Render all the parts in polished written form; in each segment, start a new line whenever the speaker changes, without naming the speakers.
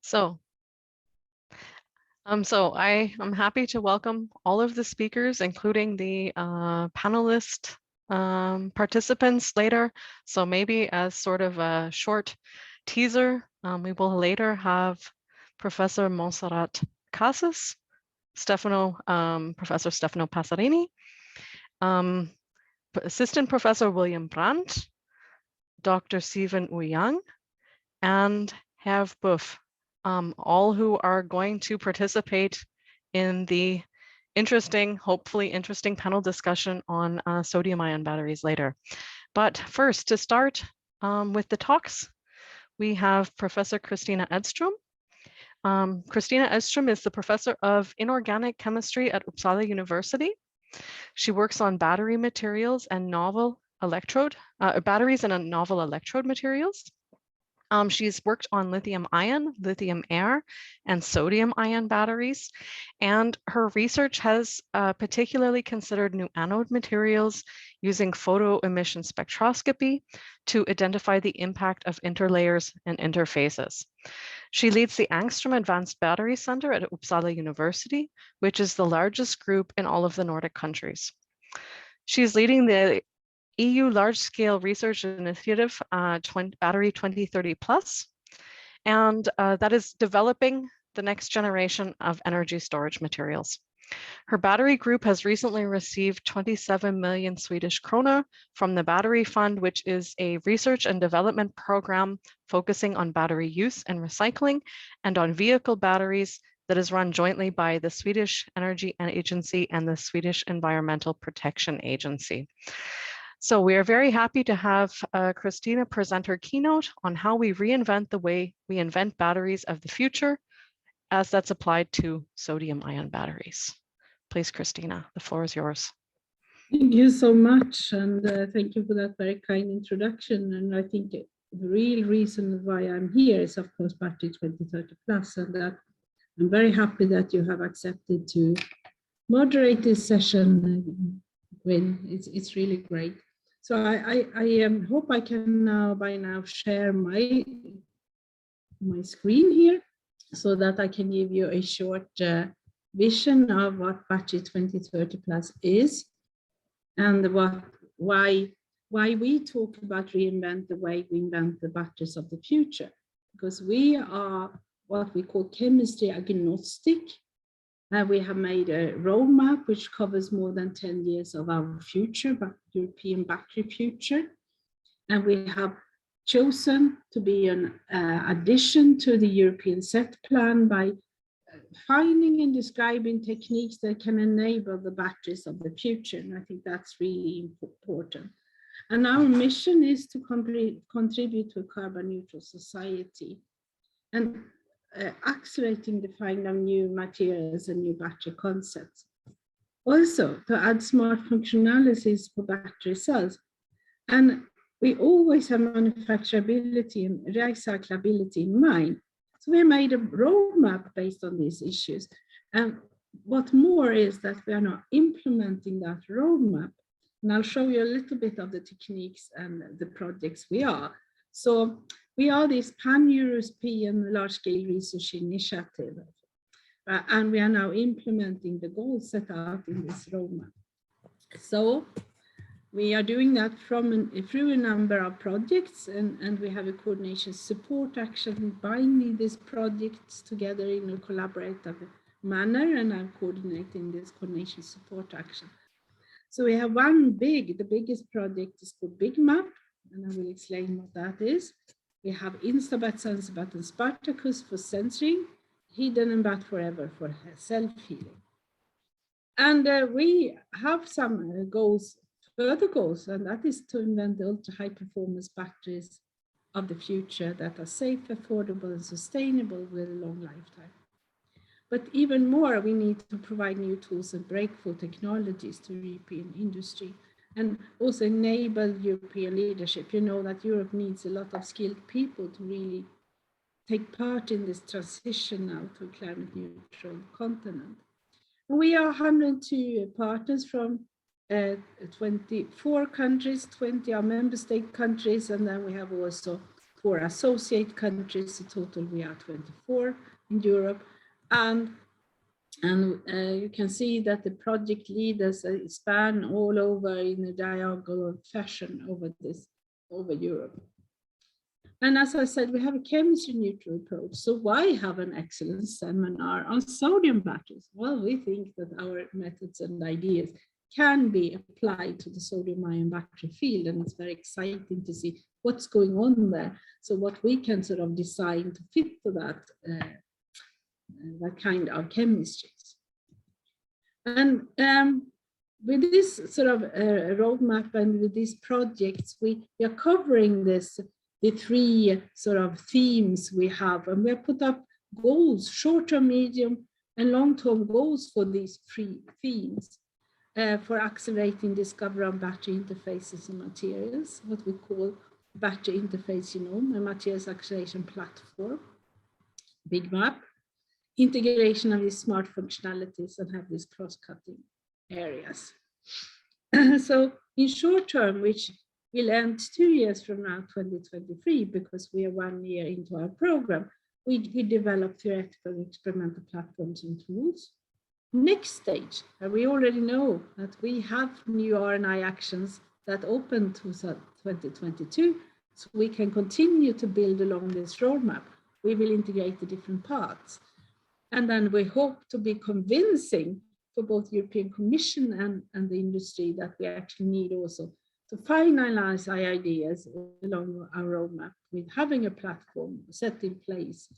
So I am happy to welcome all of the speakers, including the panelist participants later. So maybe as sort of a short teaser, we will later have Professor Montserrat Casas, Professor Stefano Passerini, Assistant Professor William Brant, Dr. Stephen Ouyang, and Herve Beuffe, all who are going to participate in the hopefully interesting panel discussion on sodium-ion batteries later. But first, to start with the talks, we have Professor Kristina Edström. Kristina Edström is the Professor of Inorganic Chemistry at Uppsala University. She works on battery materials and batteries and novel electrode materials. She's worked on lithium-ion, lithium-air, and sodium-ion batteries, and her research has particularly considered new anode materials using photoemission spectroscopy to identify the impact of interlayers and interfaces. She leads the Angstrom Advanced Battery Center at Uppsala University, which is the largest group in all of the Nordic countries. She's leading the EU large-scale research initiative, Battery 2030 Plus, and that is developing the next generation of energy storage materials. Her battery group has recently received 27 million Swedish krona from the Battery Fund, which is a research and development program focusing on battery use and recycling and on vehicle batteries that is run jointly by the Swedish Energy Agency and the Swedish Environmental Protection Agency. So we are very happy to have Kristina present her keynote on how we reinvent the way we invent batteries of the future as that's applied to sodium-ion batteries. Please, Kristina, the floor is yours.
Thank you so much, and thank you for that very kind introduction. And I think the real reason why I'm here is, of course, Battery 2030 Plus, and that I'm very happy that you have accepted to moderate this session. It's really great. So I hope I can by now share my screen here so that I can give you a short vision of what Battery 2030 Plus is and why we talk about reinvent the way we invent the batteries of the future. Because we are what we call chemistry agnostic. We have made a roadmap which covers more than 10 years of our future, European battery future. And we have chosen to be an addition to the European set plan by finding and describing techniques that can enable the batteries of the future. And I think that's really important. And our mission is to contribute to a carbon neutral society and accelerating the find of new materials and new battery concepts. Also, to add smart functionalities for battery cells. And we always have manufacturability and recyclability in mind. So we made a roadmap based on these issues. And what more is that we are now implementing that roadmap. And I'll show you a little bit of the techniques and the projects we are. So we are this pan-European large-scale research initiative, and we are now implementing the goals set out in this roadmap. So we are doing that through a number of projects, and we have a coordination support action binding these projects together in a collaborative manner, and I'm coordinating this coordination support action. So we have the biggest project is called Big Map, and I will explain what that is. We have Instabat, Sensabat, and Spartacus for sensoring, Hidden and Bat Forever for self-healing. And we have some further goals, and that is to invent the ultra-high performance batteries of the future that are safe, affordable, and sustainable with a long lifetime. But even more, we need to provide new tools and breakthrough technologies to European industry, and also enable European leadership. You know that Europe needs a lot of skilled people to really take part in this transition now to a climate neutral continent. And we are 102 partners from 24 countries, 20 are member state countries, and then we have also 4 associate countries. In total, we are 24 in Europe. And you can see that the project leaders span all over in a diagonal fashion over Europe. And as I said, we have a chemistry neutral approach. So why have an excellent seminar on sodium batteries? Well, we think that our methods and ideas can be applied to the sodium-ion battery field, and it's very exciting to see what's going on there. So what we can sort of design to fit to that kind of chemistries. And with this sort of roadmap and with these projects, we are covering the 3 sort of themes we have, and we have put up goals, short-term, medium, and long-term goals for these 3 themes for accelerating discovery of battery interfaces and materials, what we call battery interface genome and materials acceleration platform, big map, integration of these smart functionalities, and have these cross-cutting areas. So in short term, which will end 2 years from now, 2023, because we are 1 year into our program, we develop theoretical and experimental platforms and tools. Next stage, we already know that we have new RNI actions that open to 2022, so we can continue to build along this roadmap. We will integrate the different parts. And then we hope to be convincing for both European Commission and the industry that we actually need also to finalize our ideas along our roadmap with having a platform set in place.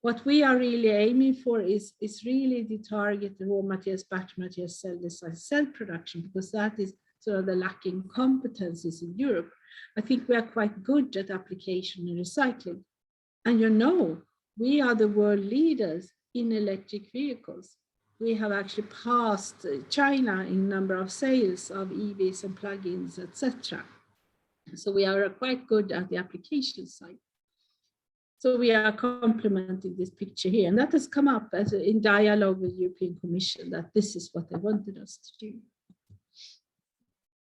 What we are really aiming for is really the target raw materials, battery materials, cell design, cell production, because that is sort of the lacking competencies in Europe. I think we are quite good at application and recycling. And you know, we are the world leaders in electric vehicles. We have actually passed China in number of sales of EVs and plug-ins, etc. So we are quite good at the application side. So we are complementing this picture here, and that has come up as in dialogue with the European Commission that this is what they wanted us to do.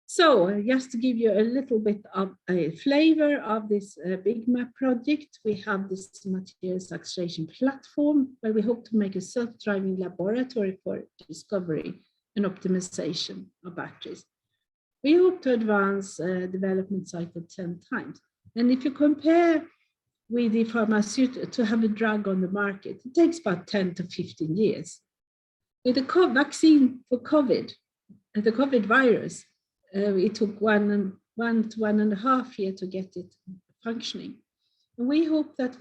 So just to give you a little bit of a flavor of this big map project, we have this materials acceleration platform where we hope to make a self-driving laboratory for discovery and optimization of batteries. We hope to advance development cycle 10 times. And if you compare with the pharmaceutical, to have a drug on the market, it takes about 10 to 15 years. With the vaccine for COVID, the COVID virus, it took 1 to 1.5 years to get it functioning. And we hope that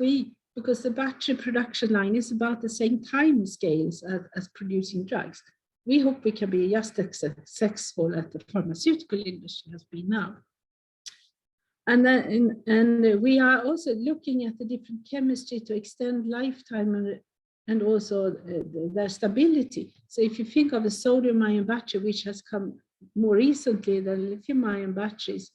because the battery production line is about the same time scales as producing drugs, we hope we can be just as successful as the pharmaceutical industry has been now. And we are also looking at the different chemistry to extend lifetime and also their stability. So if you think of a sodium-ion battery, which has come more recently than lithium-ion batteries,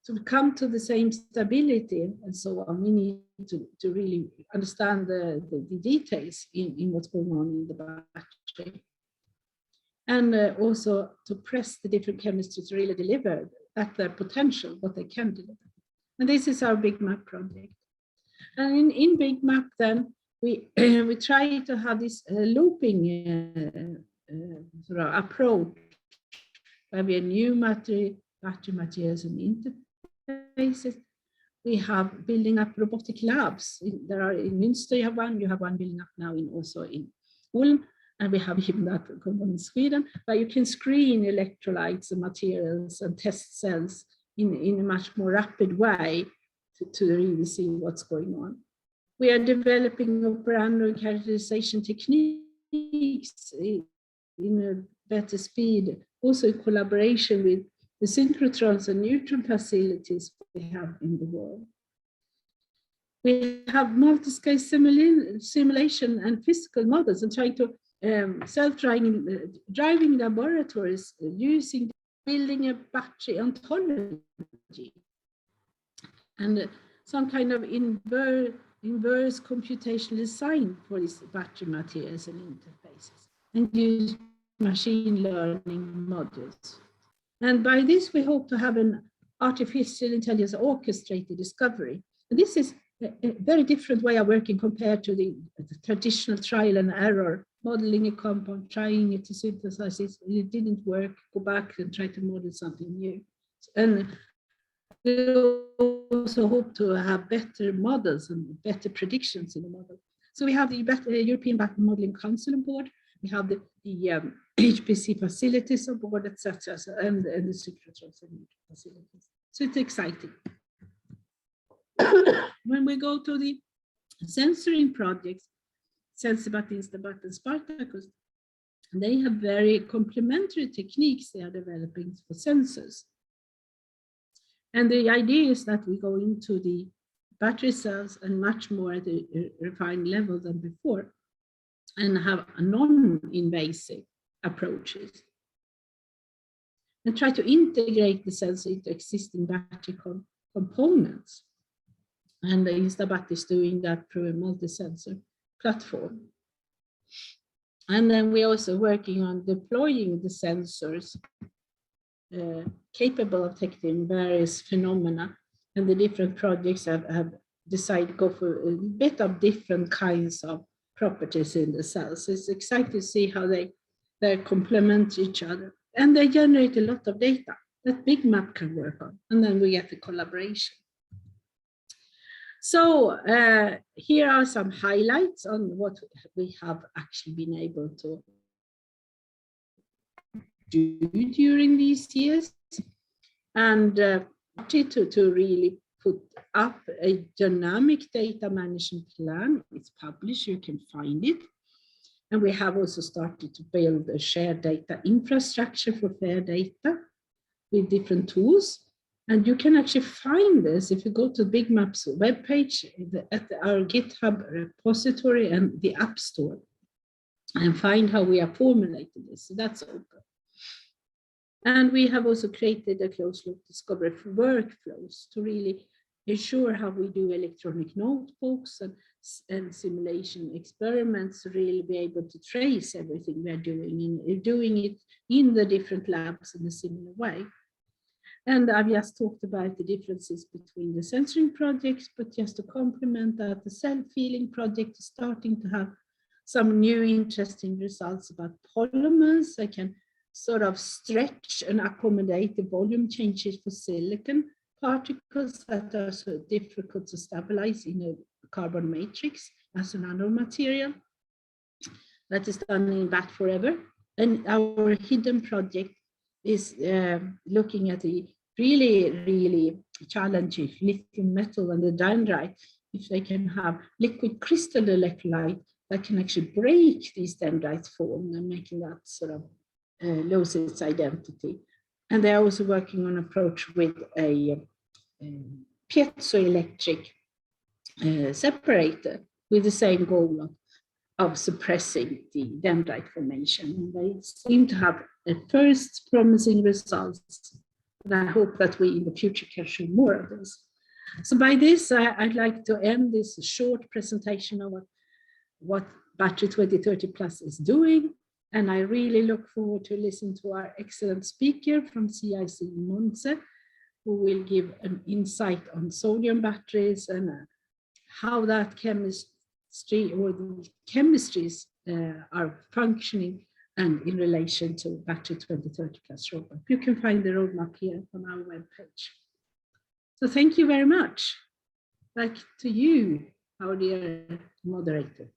to come to the same stability and so on, we need to really understand the details in what's going on in the battery. And also to press the different chemistries to really deliver at their potential, what they can deliver. And this is our big map project. And in big map then, we try to have this looping sort of approach where we have new battery materials and interfaces. We have building up robotic labs. There are in Münster, you have one building up now also in Ulm. And we have even that in Sweden, where you can screen electrolytes and materials and test cells in a much more rapid way to really see what's going on. We are developing operando and characterization techniques in a better speed, also in collaboration with the synchrotrons and neutron facilities we have in the world. We have multi-scale simulation and physical models and trying to self-driving laboratories using building a battery ontology and some kind of inverse computational design for these battery materials and interfaces, and use machine learning modules. And by this, we hope to have an artificial intelligence orchestrated discovery. And this is a very different way of working compared to the traditional trial and error, modeling a compound, trying it to synthesize it. It didn't work, go back and try to model something new. And we also hope to have better models and better predictions in the model. So we have the European Battery Modeling Council on board. We have the HPC facilities on board, etc., and the synchrotron facilities. So it's exciting. When we go to the sensoring projects, Sensibat, Instabat, and Spartacus, they have very complementary techniques they are developing for sensors. And the idea is that we go into the battery cells and much more at a refined level than before, and have non-invasive approaches. And try to integrate the sensor into existing battery components. And the Instabat is doing that through a multi-sensor platform. And then we're also working on deploying the sensors capable of detecting various phenomena. And the different projects have decided to go for a bit of different kinds of properties in the cells. So it's exciting to see how they complement each other. And they generate a lot of data that Big Map can work on. And then we get the collaboration. So here are some highlights on what we have actually been able to do during these years. And to really put up a dynamic data management plan. It's published, you can find it. And we have also started to build a shared data infrastructure for fair data with different tools. And you can actually find this if you go to Big Map's webpage at our GitHub repository and the App Store, and find how we are formulating this. So that's open. And we have also created a closed loop discovery for workflows to really ensure how we do electronic notebooks and simulation experiments to really be able to trace everything we're doing, and doing it in the different labs in a similar way. And I've just talked about the differences between the sensoring projects, but just to complement that, the self-healing project is starting to have some new interesting results about polymers. I can sort of stretch and accommodate the volume changes for silicon particles that are so difficult to stabilize in a carbon matrix as a nanomaterial. That is done in Bat Forever. And our hidden project is looking at the really challenging lithium metal and the dendrite, if they can have liquid crystal electrolyte that can actually break these dendrites form and making that sort of lose its identity. And they're also working on an approach with a piezoelectric separator with the same goal of suppressing the dendrite formation. And they seem to have first promising results. And I hope that we in the future can show more of this. So by this, I'd like to end this short presentation of what Battery 2030 Plus is doing. And I really look forward to listening to our excellent speaker from CICe, Montserrat, who will give an insight on sodium batteries and how that chemistry or the chemistries are functioning and in relation to Battery 2030 Plus roadmap. You can find the roadmap here on our webpage. So thank you very much. Back to you, our dear moderator.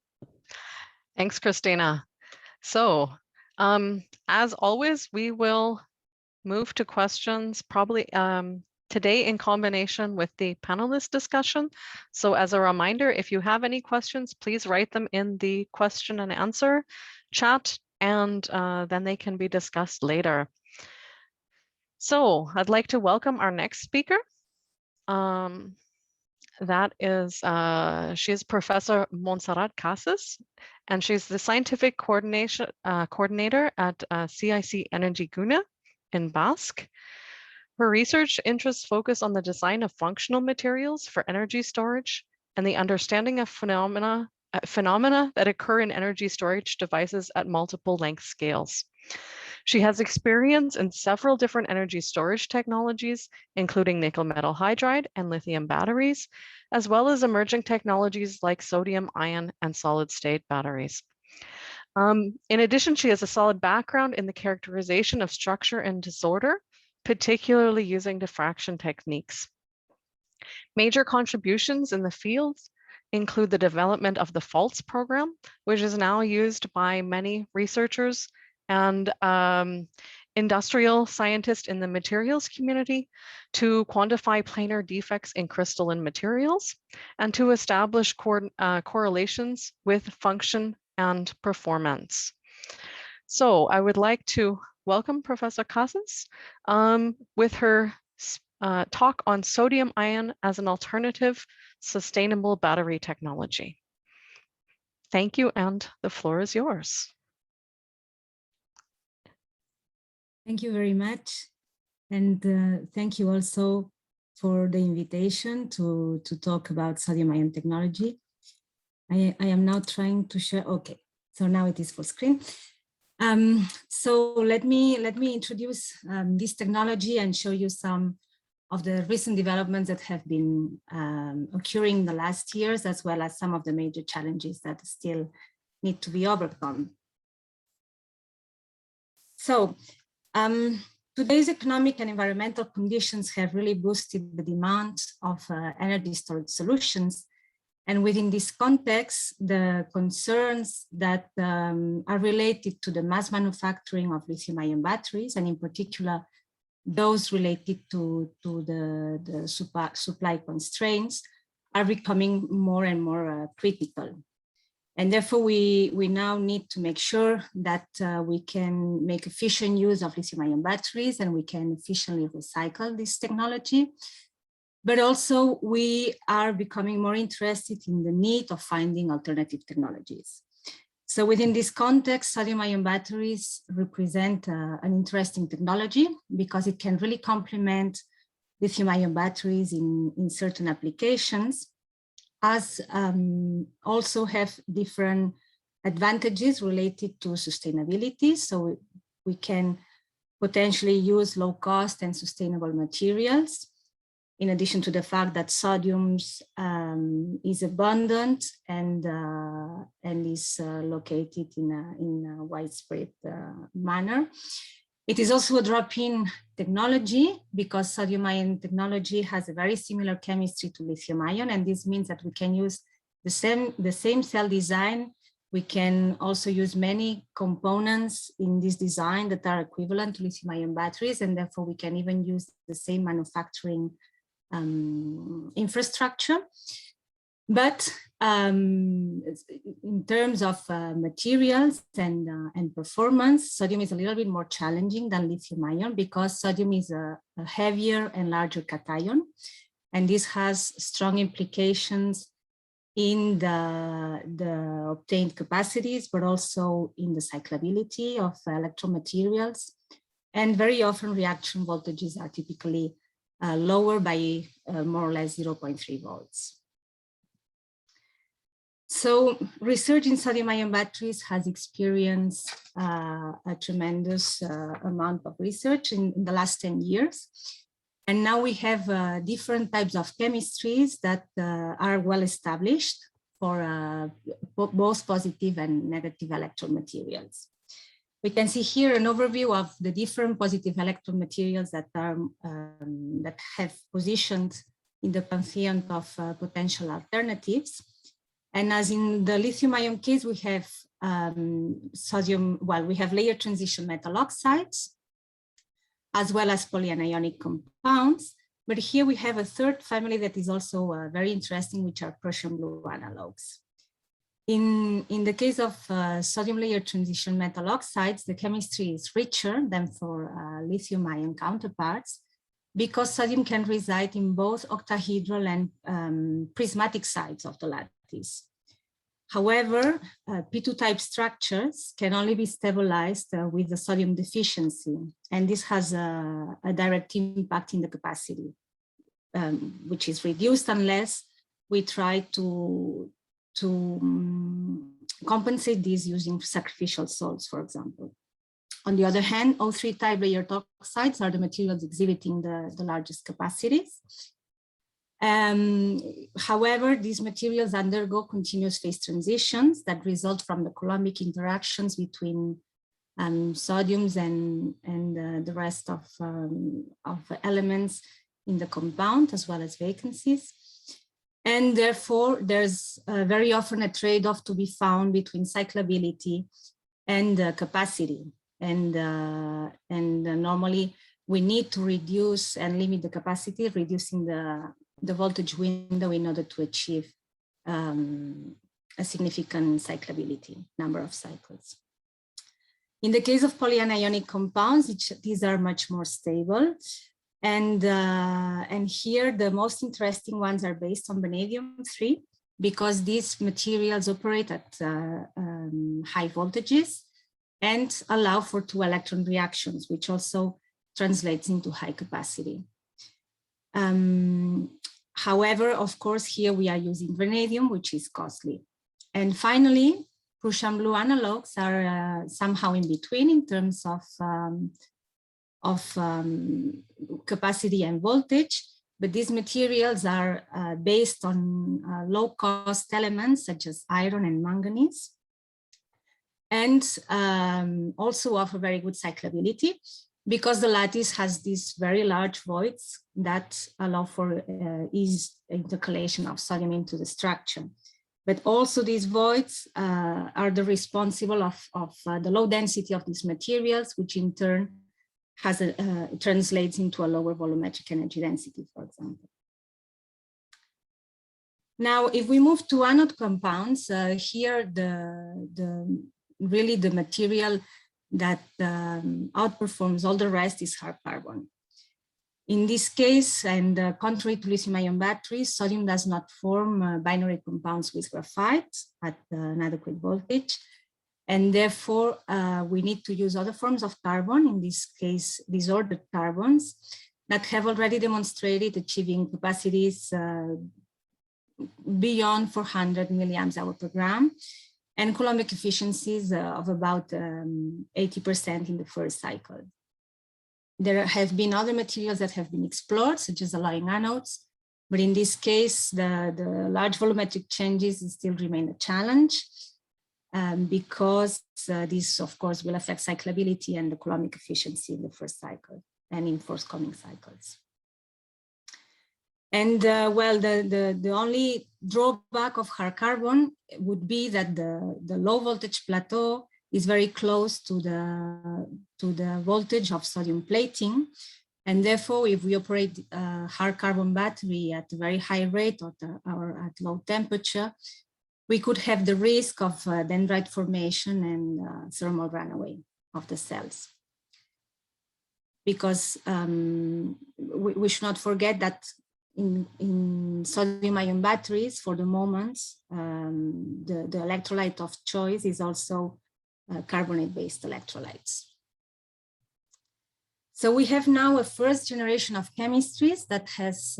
Thanks, Kristina. So as always, we will move to questions probably today in combination with the panelist discussion. So as a reminder, if you have any questions, please write them in the question and answer chat, and then they can be discussed later. So I'd like to welcome our next speaker. That is, she's Professor Montserrat Casas, and she's the scientific coordinator at CiCeNergigune in Basque. Her research interests focus on the design of functional materials for energy storage and the understanding of phenomena that occur in energy storage devices at multiple length scales. She has experience in several different energy storage technologies, including nickel metal hydride and lithium batteries, as well as emerging technologies like sodium-ion and solid-state batteries. In addition, she has a solid background in the characterization of structure and disorder, particularly using diffraction techniques. Major contributions in the field include the development of the faults program, which is now used by many researchers and industrial scientists in the materials community to quantify planar defects in crystalline materials and to establish correlations with function and performance. So I would like to welcome Professor Casas with her talk on sodium ion as an alternative sustainable battery technology. Thank you, and the floor is yours.
Thank you very much. And thank you also for the invitation to talk about sodium ion technology. I am now trying to share, okay, so now it is full screen. So let me introduce this technology and show you some of the recent developments that have been occurring in the last years, as well as some of the major challenges that still need to be overcome. So today's economic and environmental conditions have really boosted the demand of energy storage solutions. And within this context, the concerns that are related to the mass manufacturing of lithium-ion batteries, and in particular, those related to the supply constraints, are becoming more and more critical. And therefore, we now need to make sure that we can make efficient use of lithium-ion batteries and we can efficiently recycle this technology. But also, we are becoming more interested in the need of finding alternative technologies. So within this context, sodium-ion batteries represent an interesting technology because it can really complement lithium-ion batteries in certain applications, as also have different advantages related to sustainability. So we can potentially use low cost and sustainable materials, in addition to the fact that sodium is abundant and is located in a widespread manner. It is also a drop-in technology because sodium-ion technology has a very similar chemistry to lithium-ion, and this means that we can use the same cell design. We can also use many components in this design that are equivalent to lithium-ion batteries, and therefore we can even use the same manufacturing infrastructure. But in terms of materials and performance, sodium is a little bit more challenging than lithium-ion because sodium is a heavier and larger cation. And this has strong implications in the obtained capacities, but also in the cyclability of electromaterials. And very often reaction voltages are typically lower by more or less 0.3 volts. So research in sodium-ion batteries has experienced a tremendous amount of research in the last 10 years. And now we have different types of chemistries that are well established for both positive and negative electrode materials. We can see here an overview of the different positive electrode materials that have positioned in the pantheon of potential alternatives. And as in the lithium-ion case, we have we have layer transition metal oxides, as well as polyanionic compounds. But here we have a third family that is also very interesting, which are Prussian blue analogs. In the case of sodium layer transition metal oxides, the chemistry is richer than for lithium-ion counterparts because sodium can reside in both octahedral and prismatic sides of the lattice. However, P2 type structures can only be stabilized with the sodium deficiency, and this has a direct impact in the capacity, which is reduced unless we try to compensate this using sacrificial salts, for example. On the other hand, O3 type layered oxides are the materials exhibiting the largest capacities. However, these materials undergo continuous phase transitions that result from the Coulombic interactions between sodiums and the rest of elements in the compound, as well as vacancies. And therefore, there's very often a trade-off to be found between cyclability and capacity. And normally we need to reduce and limit the capacity, reducing the voltage window in order to achieve a significant cyclability, number of cycles. In the case of polyanionic compounds, these are much more stable. And here the most interesting ones are based on vanadium-3, because these materials operate at high voltages and allow for 2 electron reactions, which also translates into high capacity. However, of course, here we are using vanadium, which is costly. And finally, Prussian blue analogs are somehow in between in terms of capacity and voltage, but these materials are based on low-cost elements such as iron and manganese, and also offer very good cyclability, because the lattice has these very large voids that allow for easy intercalation of sodium into the structure. But also these voids are the responsible of the low density of these materials, which in turn has translates into a lower volumetric energy density, for example. Now, if we move to anode compounds, here really the material that outperforms all the rest is hard carbon. In this case, and contrary to lithium-ion batteries, sodium does not form binary compounds with graphite at an adequate voltage. And therefore, we need to use other forms of carbon, in this case, disordered carbons, that have already demonstrated achieving capacities beyond 400 milliamps hour per gram, and Coulombic efficiencies of about 80% in the first cycle. There have been other materials that have been explored, such as alloying anodes, but in this case, the large volumetric changes still remain a challenge, because this, of course, will affect cyclability and the Coulombic efficiency in the first cycle and in forthcoming cycles. And well, the only drawback of hard carbon would be that the low voltage plateau is very close to the voltage of sodium plating. And therefore, if we operate a hard carbon battery at a very high rate or at low temperature, we could have the risk of dendrite formation and thermal runaway of the cells. Because we should not forget that in sodium-ion batteries, for the moment, the electrolyte of choice is also carbonate-based electrolytes. So we have now a first generation of chemistries that has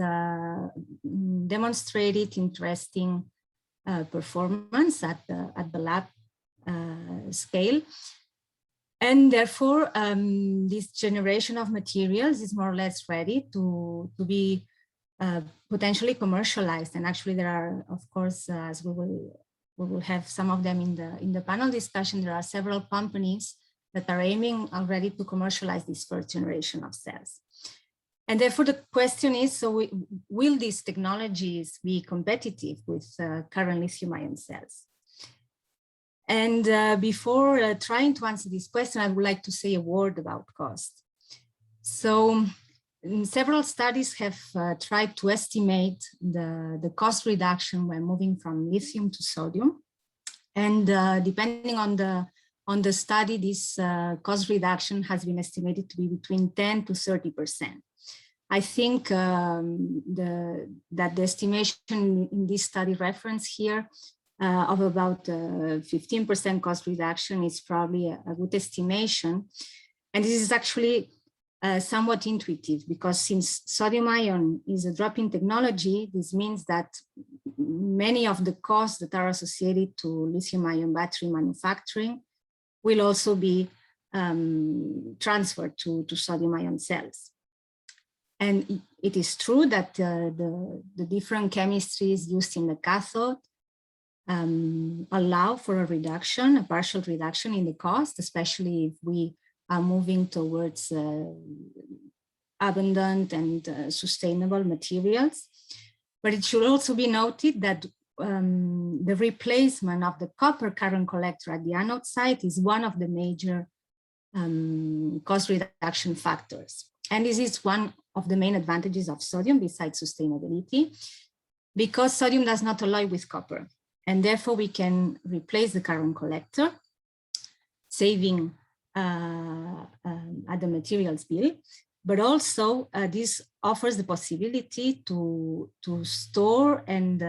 demonstrated interesting performance at the lab scale. And therefore, this generation of materials is more or less ready to be potentially commercialized. And actually there are, of course, as we will have some of them in the panel discussion, there are several companies that are aiming already to commercialize this first generation of cells. And therefore the question is, so will these technologies be competitive with current lithium-ion cells? And before trying to answer this question, I would like to say a word about cost. So several studies have tried to estimate the cost reduction when moving from lithium to sodium. And depending on the study, this cost reduction has been estimated to be between 10 to 30%. I think that the estimation in this study reference here of about 15% cost reduction is probably a good estimation. And this is actually somewhat intuitive, because since sodium ion is a drop-in technology, this means that many of the costs that are associated to lithium ion battery manufacturing will also be transferred to sodium ion cells. And it is true that the different chemistries used in the cathode allow for a reduction, a partial reduction in the cost, especially if we are moving towards abundant and sustainable materials. But it should also be noted that the replacement of the copper current collector at the anode site is one of the major cost reduction factors. And this is one of the main advantages of sodium besides sustainability, because sodium does not alloy with copper. And therefore we can replace the current collector, saving at the materials bill. But also this offers the possibility to store and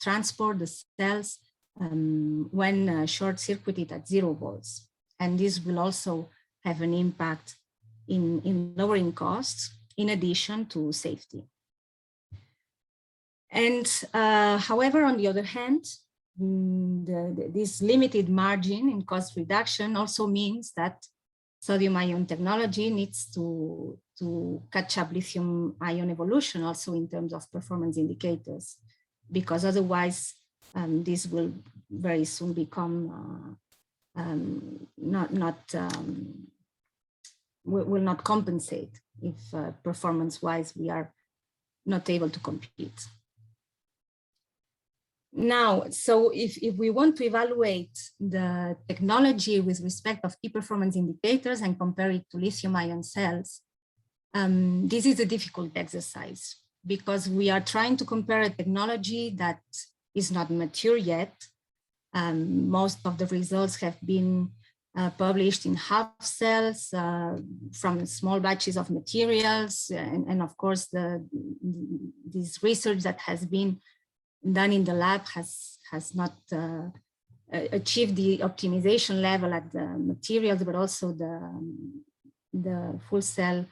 transport the cells when short-circuited at 0 volts. And this will also have an impact in lowering costs, in addition to safety. And however, on the other hand, this limited margin in cost reduction also means that sodium ion technology needs to catch up lithium ion evolution also in terms of performance indicators, because otherwise this will very soon become will not compensate if performance-wise we are not able to compete. Now, so if we want to evaluate the technology with respect of key performance indicators and compare it to lithium-ion cells, this is a difficult exercise because we are trying to compare a technology that is not mature yet. Most of the results have been published in half cells from small batches of materials. And of course, this research that has been done in the lab has not achieved the optimization level at the materials, but also the full cell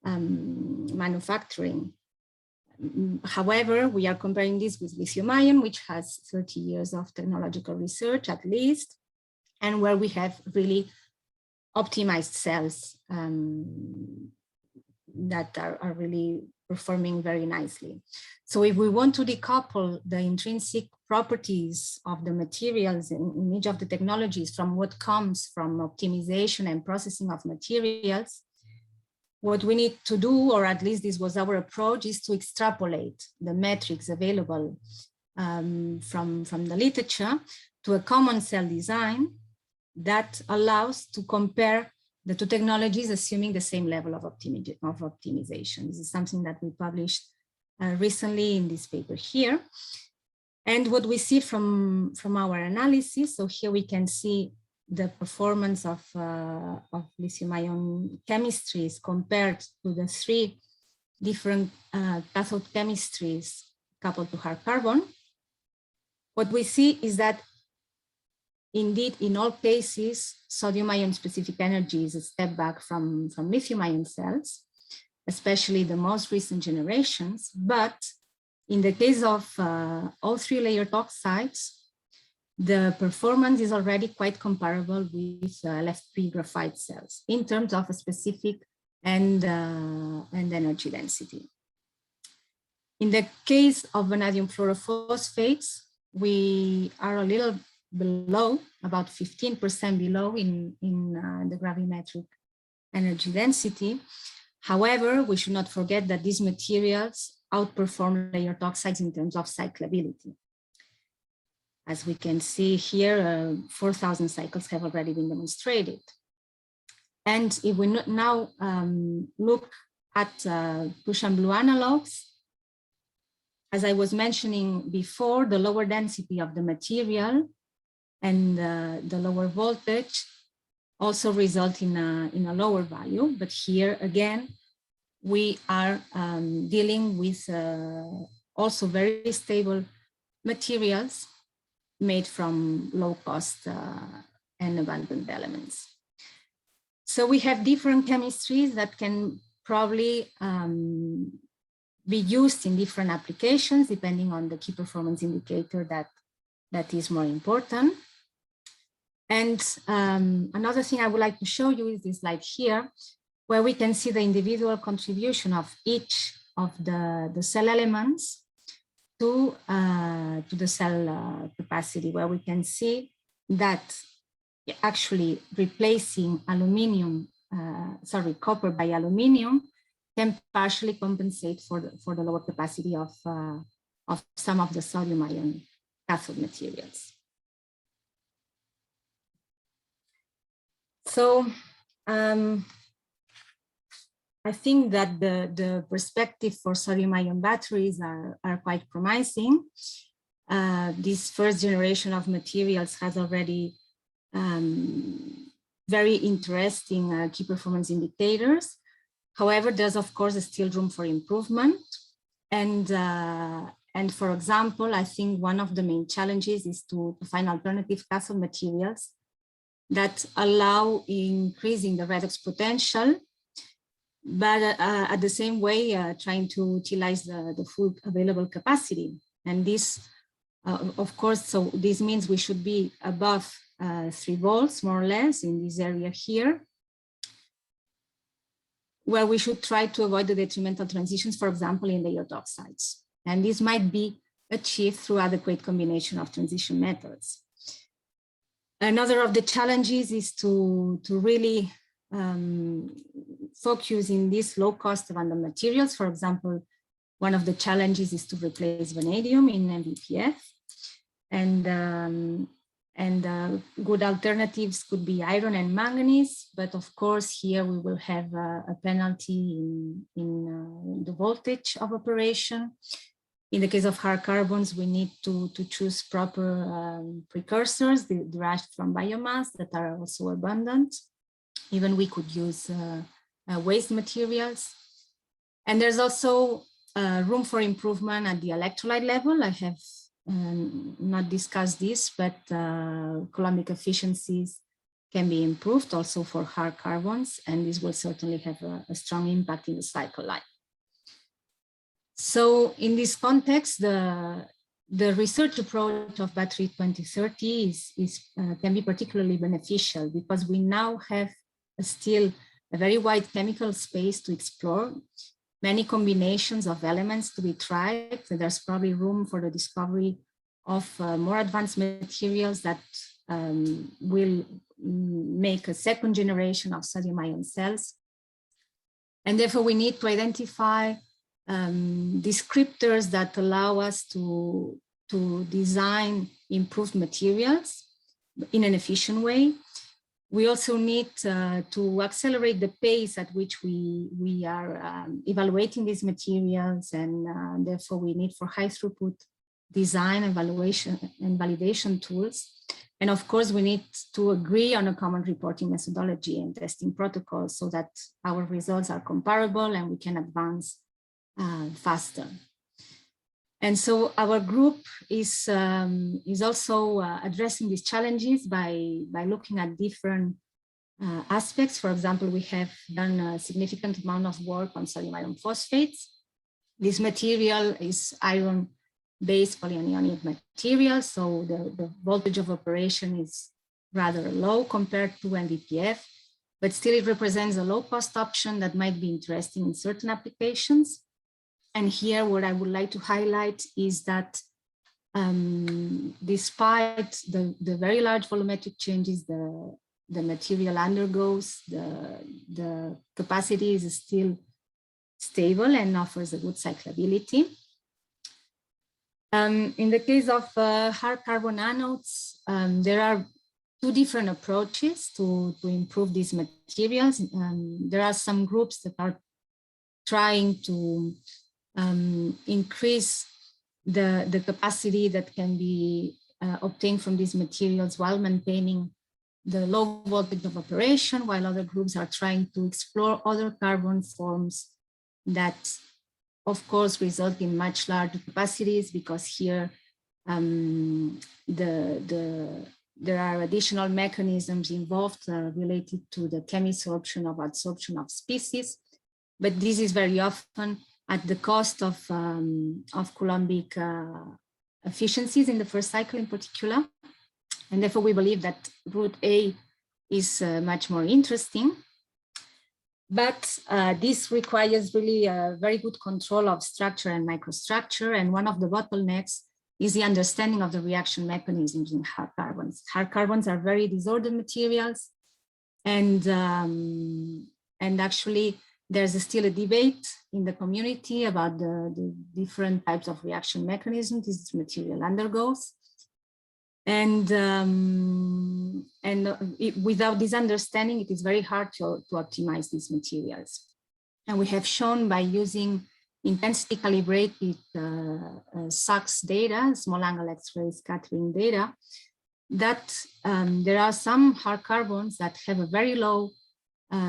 manufacturing. However, we are comparing this with lithium ion, which has 30 years of technological research at least, and where we have really optimized cells that are really performing very nicely. So if we want to decouple the intrinsic properties of the materials in each of the technologies from what comes from optimization and processing of materials, what we need to do, or at least this was our approach, is to extrapolate the metrics available from the literature to a common cell design that allows to compare the two technologies assuming the same level of optimization. This is something that we published recently in this paper here. And what we see from our analysis, so here we can see the performance of lithium-ion chemistries compared to the 3 different cathode chemistries coupled to hard carbon. What we see is that indeed, in all cases, sodium ion specific energy is a step back from lithium ion cells, especially the most recent generations. But in the case of all 3 layered oxides, the performance is already quite comparable with LFP graphite cells in terms of a specific and energy density. In the case of vanadium fluorophosphates, we are a little below, about 15% below in the gravimetric energy density. However, we should not forget that these materials outperform layered oxides in terms of cyclability. As we can see here, 4,000 cycles have already been demonstrated. And if we now look at push and blue analogs, as I was mentioning before, the lower density of the material and the lower voltage also result in a lower value. But here again, we are dealing with also very stable materials made from low cost and abundant elements. So we have different chemistries that can probably be used in different applications depending on the key performance indicator that is more important. And another thing I would like to show you is this slide here, where we can see the individual contribution of each of the cell elements to the cell capacity, where we can see that actually replacing copper by aluminium can partially compensate for the lower capacity of some of the sodium-ion cathode materials. So I think that the perspective for sodium-ion batteries are quite promising. This first generation of materials has already very interesting key performance indicators. However, there's of course still room for improvement. And for example, I think one of the main challenges is to find alternative cathode materials that allow increasing the redox potential, but at the same way trying to utilize the full available capacity. And this, of course, so this means we should be above 3 volts, more or less, in this area here, where we should try to avoid the detrimental transitions, for example, in layered oxides. And this might be achieved through adequate combination of transition methods. Another of the challenges is to really focus in this low cost abundant materials. For example, one of the challenges is to replace vanadium in NdPf. And good alternatives could be iron and manganese, but of course here we will have a penalty in the voltage of operation. In the case of hard carbons, we need to choose proper precursors derived from biomass that are also abundant. Even we could use waste materials. And there's also room for improvement at the electrolyte level. I have not discussed this, but coulombic efficiencies can be improved also for hard carbons, and this will certainly have a strong impact in the cycle life. So in this context, the research approach of Battery 2030 can be particularly beneficial because we now have still a very wide chemical space to explore, many combinations of elements to be tried. So there's probably room for the discovery of more advanced materials that will make a second generation of sodium-ion cells. And therefore we need to identify descriptors that allow us to design improved materials in an efficient way. We also need to accelerate the pace at which we are evaluating these materials, and therefore we need for high throughput design, evaluation, and validation tools. And of course, we need to agree on a common reporting methodology and testing protocols so that our results are comparable and we can advance faster. And so our group is also addressing these challenges by looking at different aspects. For example, we have done a significant amount of work on sodium iron phosphates. This material is iron-based polyanionic material, so the voltage of operation is rather low compared to NdPf, but still it represents a low-cost option that might be interesting in certain applications. And here, what I would like to highlight is that despite the very large volumetric changes the material undergoes, the capacity is still stable and offers a good cyclability. In the case of hard carbon anodes, there are two different approaches to improve these materials. There are some groups that are trying to increase the capacity that can be obtained from these materials while maintaining the low voltage of operation, while other groups are trying to explore other carbon forms that, of course, result in much larger capacities, because here there are additional mechanisms involved related to the chemisorption or adsorption of species, but this is very often at the cost of coulombic efficiencies in the first cycle in particular. And therefore, we believe that route A is much more interesting. But this requires really a very good control of structure and microstructure. And one of the bottlenecks is the understanding of the reaction mechanisms in hard carbons. Hard carbons are very disordered materials. And actually, there's still a debate in the community about the different types of reaction mechanisms this material undergoes. And without this understanding, it is very hard to optimize these materials. And we have shown by using intensity calibrated SACs data, small angle X-ray scattering data, that there are some hard carbons that have a very low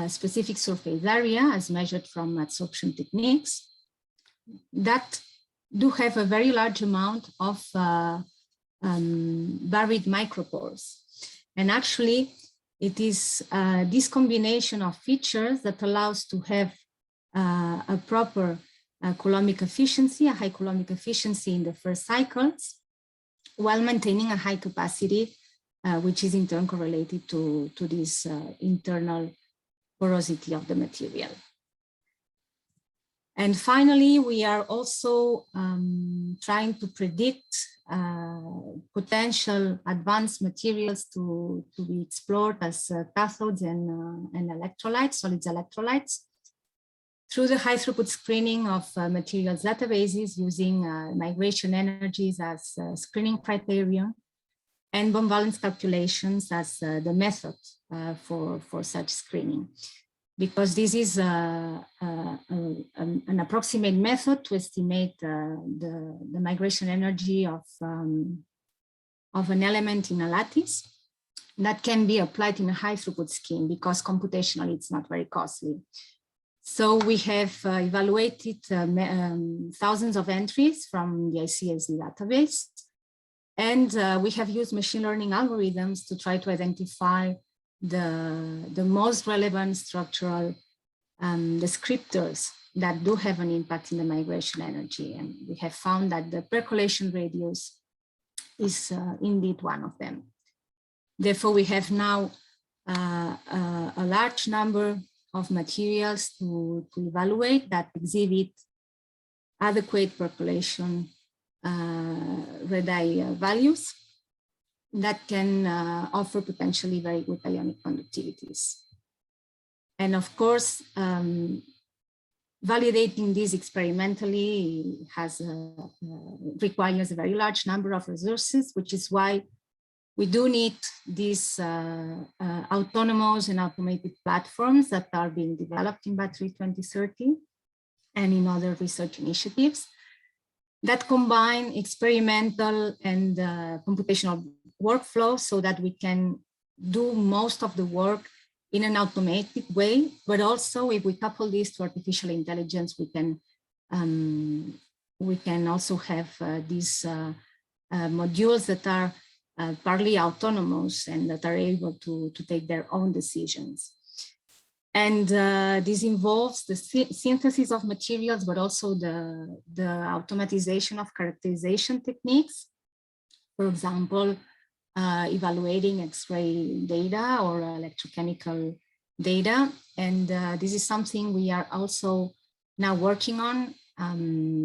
specific surface area as measured from adsorption techniques that do have a very large amount of buried micropores. And actually, it is this combination of features that allows to have a proper coulombic efficiency, a high coulombic efficiency in the first cycles, while maintaining a high capacity, which is in turn correlated to this internal porosity of the material. And finally, we are also trying to predict potential advanced materials to be explored as cathodes and electrolytes, solids electrolytes, through the high throughput screening of materials databases using migration energies as screening criterion and bond valence calculations as the method for such screening. Because this is an approximate method to estimate the migration energy of an element in a lattice that can be applied in a high throughput scheme because computationally it's not very costly. So we have evaluated thousands of entries from the ICSD database, and we have used machine learning algorithms to try to identify the most relevant structural descriptors that do have an impact in the migration energy. And we have found that the percolation radius is indeed one of them. Therefore, we have now a large number of materials to evaluate that exhibit adequate percolation radii values that can offer potentially very good ionic conductivities. And of course, validating this experimentally requires a very large number of resources, which is why we do need these autonomous and automated platforms that are being developed in Battery 2030 and in other research initiatives that combine experimental and computational workflow so that we can do most of the work in an automated way, but also if we couple this to artificial intelligence, we can also have these modules that are partly autonomous and that are able to take their own decisions. And this involves the synthesis of materials, but also the automatization of characterization techniques. For example, evaluating X-ray data or electrochemical data. And this is something we are also now working on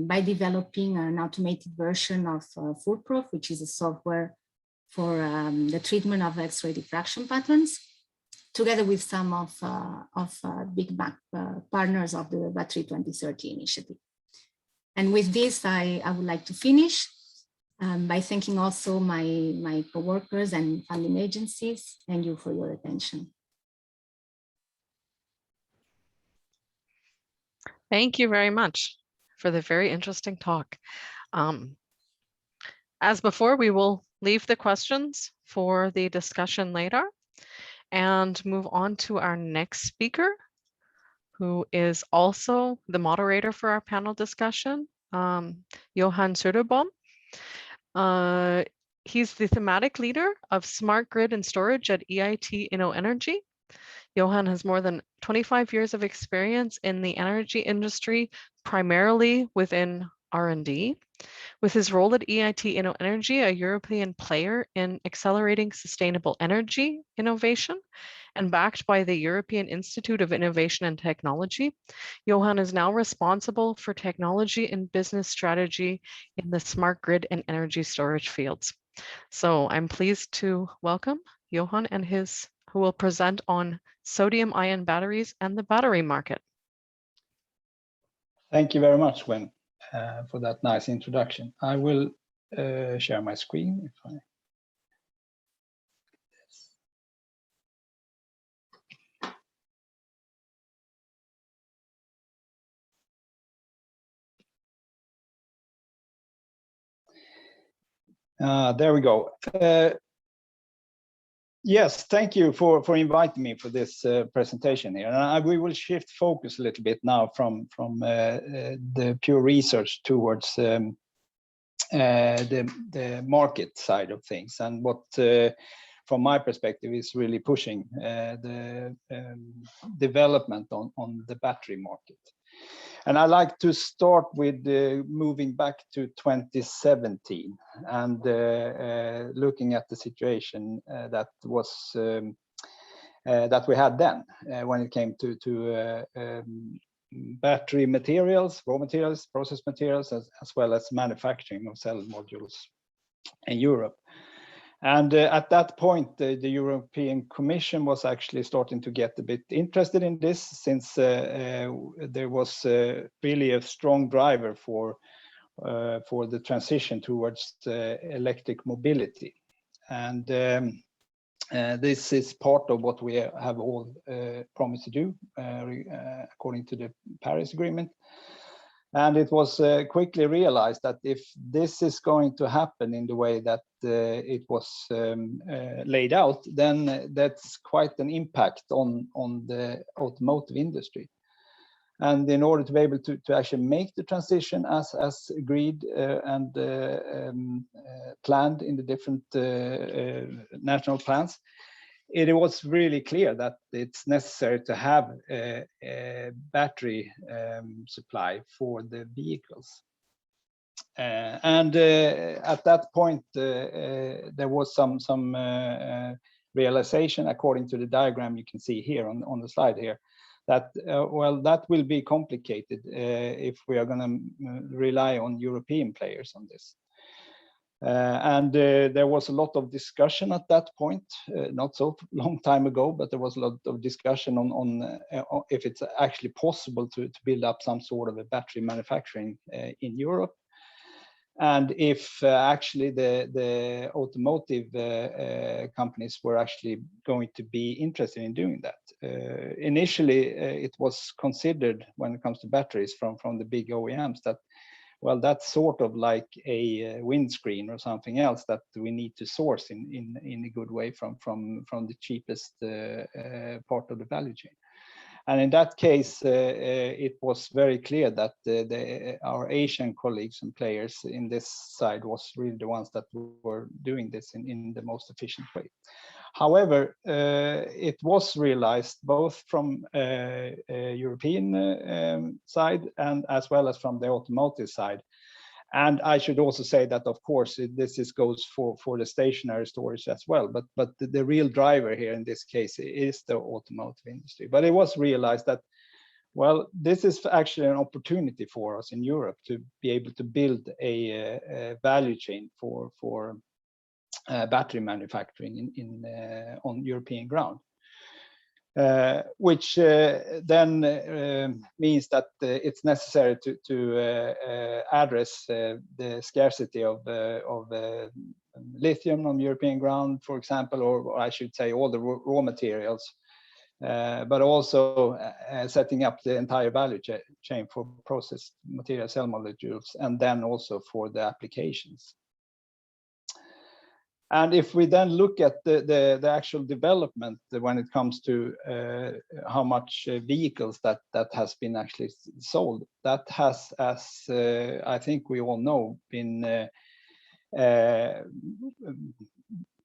by developing an automated version of Prof, which is a software for the treatment of X-ray diffraction patterns, together with some of big partners of the Battery 2030 initiative. And with this, I would like to finish by thanking also my co-workers and funding agencies, and you for your attention.
Thank you very much for the very interesting talk. As before, we will leave the questions for the discussion later and move on to our next speaker, who is also the moderator for our panel discussion, Johan Söderbom. He's the thematic leader of Smart Grid and Storage at EIT Innoenergy. Johan has more than 25 years of experience in the energy industry, primarily within R&D. With his role at EIT Innoenergy, a European player in accelerating sustainable energy innovation, and backed by the European Institute of Innovation and Technology, Johan is now responsible for technology and business strategy in the smart grid and energy storage fields. So I'm pleased to welcome Johan and who will present on sodium-ion batteries and the battery market.
Thank you very much, Gwen, for that nice introduction. I will share my screen if I. There we go. Yes, thank you for inviting me for this presentation here. And we will shift focus a little bit now from the pure research towards the market side of things, and what, from my perspective, is really pushing the development on the battery market. And I like to start with moving back to 2017 and looking at the situation that we had then when it came to battery materials, raw materials, process materials, as well as manufacturing of cell modules in Europe. And at that point, the European Commission was actually starting to get a bit interested in this, since there was really a strong driver for the transition towards electric mobility. And this is part of what we have all promised to do according to the Paris Agreement. And it was quickly realized that if this is going to happen in the way that it was laid out, then that's quite an impact on the automotive industry. And in order to be able to actually make the transition as agreed and planned in the different national plans, it was really clear that it's necessary to have a battery supply for the vehicles. And at that point, there was some realization, according to the diagram you can see here on the slide here, that, well, that will be complicated if we are going to rely on European players on this. And there was a lot of discussion at that point, not so long time ago, but there was a lot of discussion on if it's actually possible to build up some sort of a battery manufacturing in Europe. And if actually the automotive companies were actually going to be interested in doing that. Initially, it was considered, when it comes to batteries from the big OEMs, that, well, that's sort of like a windscreen or something else that we need to source in a good way from the cheapest part of the value chain. And in that case, it was very clear that our Asian colleagues and players in this side was really the ones that were doing this in the most efficient way. However, it was realized both from a European side and as well as from the automotive side. And I should also say that, of course, this goes for the stationary storage as well. But the real driver here in this case is the automotive industry. But it was realized that, well, this is actually an opportunity for us in Europe to be able to build a value chain for battery manufacturing on European ground. Which then means that it's necessary to address the scarcity of lithium on European ground, for example, or I should say all the raw materials, but also setting up the entire value chain for processed material cell modules, and then also for the applications. And if we then look at the actual development when it comes to how much vehicles that has been actually sold, that has, as I think we all know, been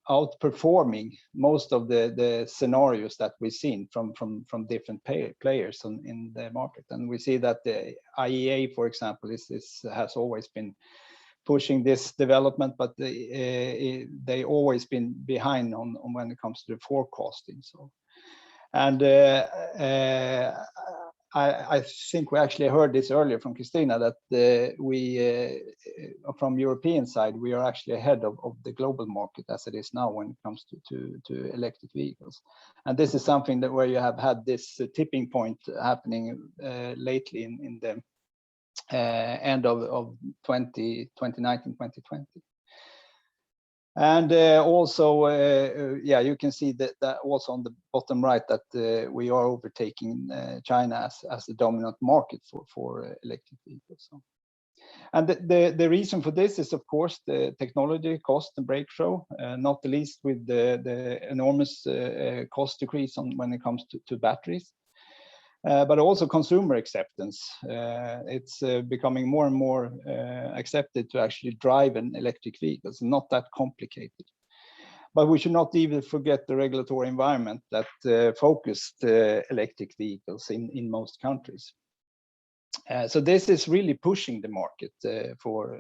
outperforming most of the scenarios that we've seen from different players in the market. And we see that the IEA, for example, has always been pushing this development, but they always been behind on when it comes to the forecasting. So, and I think we actually heard this earlier from Kristina, that we, from European side, we are actually ahead of the global market as it is now when it comes to electric vehicles. And this is something that where you have had this tipping point happening lately in the end of 2019, 2020. And also, yeah, you can see that also on the bottom right that we are overtaking China as the dominant market for electric vehicles. So. And the reason for this is, of course, the technology cost and breakthrough, not the least with the enormous cost decrease when it comes to batteries. But also consumer acceptance. It's becoming more and more accepted to actually drive an electric vehicle. It's not that complicated. But we should not even forget the regulatory environment that focused electric vehicles in most countries. So this is really pushing the market for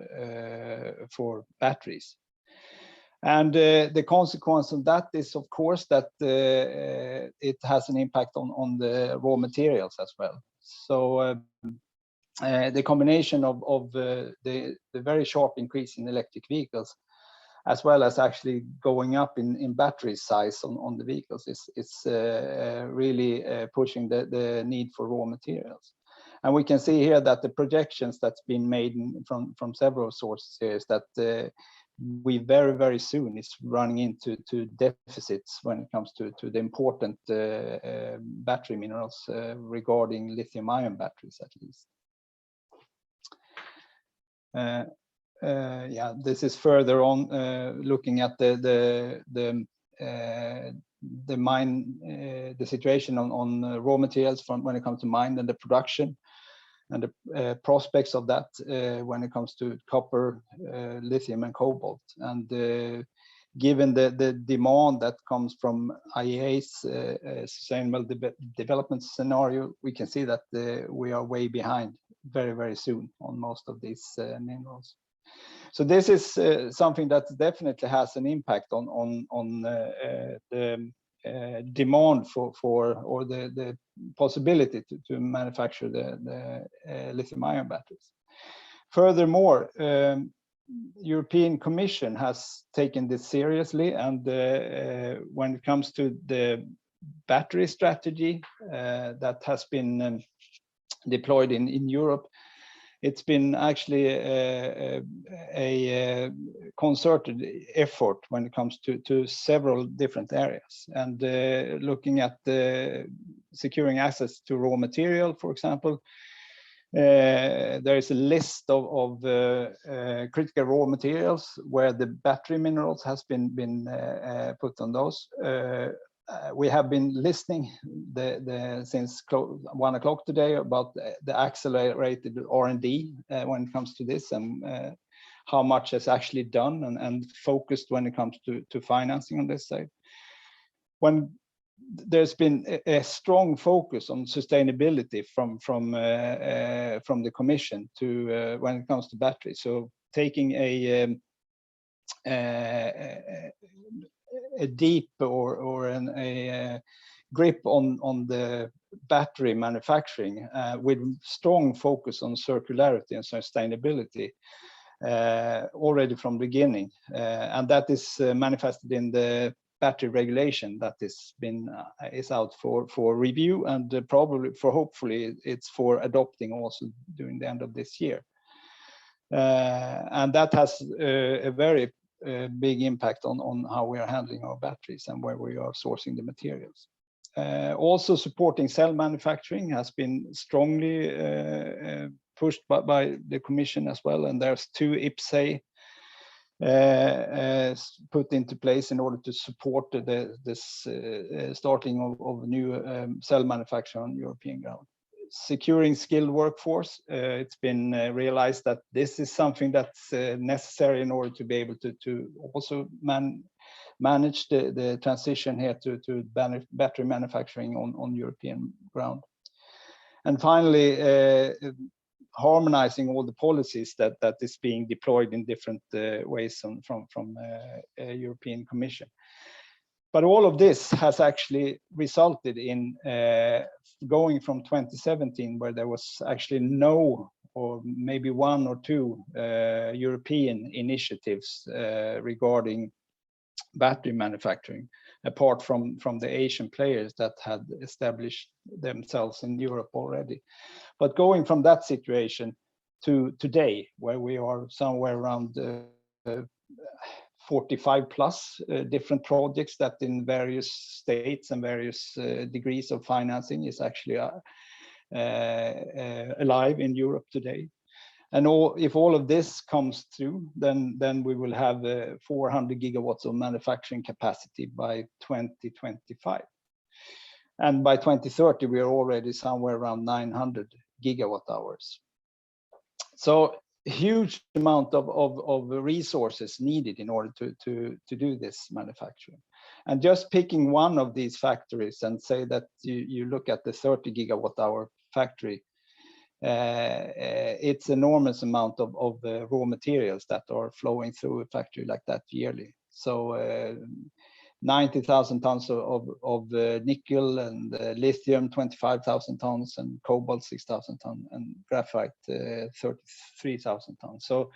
batteries. And the consequence of that is, of course, that it has an impact on the raw materials as well. So the combination of the very sharp increase in electric vehicles, as well as actually going up in battery size on the vehicles, is really pushing the need for raw materials. And we can see here that the projections that's been made from several sources here is that we very soon is running into deficits when it comes to the important battery minerals regarding lithium-ion batteries, at least. Yeah, this is further on looking at the situation on raw materials from when it comes to mine and the production, and the prospects of that when it comes to copper, lithium, and cobalt. And given the demand that comes from IEA's sustainable development scenario, we can see that we are way behind very soon on most of these minerals. So this is something that definitely has an impact on the demand for or the possibility to manufacture the lithium-ion batteries. Furthermore, European Commission has taken this seriously, and when it comes to the battery strategy that has been deployed in Europe, it's been actually a concerted effort when it comes to several different areas. And looking at securing access to raw material, for example, there is a list of critical raw materials where the battery minerals has been put on those. We have been listening since 1 o'clock today about the accelerated R&D when it comes to this, and how much is actually done and focused when it comes to financing on this side. When there's been a strong focus on sustainability from the Commission to when it comes to batteries, so taking a deep or a grip on the battery manufacturing with strong focus on circularity and sustainability already from the beginning, and that is manifested in the battery regulation that is out for review, and hopefully it's for adopting also during the end of this year, and that has a very big impact on how we are handling our batteries and where we are sourcing the materials. Also supporting cell manufacturing has been strongly pushed by the Commission as well, and there's 2 IPCEI put into place in order to support this starting of new cell manufacture on European ground. Securing skilled workforce, it's been realized that this is something that's necessary in order to be able to also manage the transition here to battery manufacturing on European ground. And finally, harmonizing all the policies that is being deployed in different ways from European Commission. But all of this has actually resulted in going from 2017, where there was actually no, or maybe one or two European initiatives regarding battery manufacturing, apart from the Asian players that had established themselves in Europe already. But going from that situation to today, where we are somewhere around 45 plus different projects that in various states and various degrees of financing is actually alive in Europe today. And if all of this comes through, then we will have 400 gigawatts of manufacturing capacity by 2025. And by 2030, we are already somewhere around 900 gigawatt hours. So huge amount of resources needed in order to do this manufacturing. And just picking one of these factories and say that you look at the 30 gigawatt hour factory, it's enormous amount of raw materials that are flowing through a factory like that yearly. So 90,000 tons of nickel and lithium, 25,000 tons, and cobalt 6,000 tons, and graphite 33,000 tons. So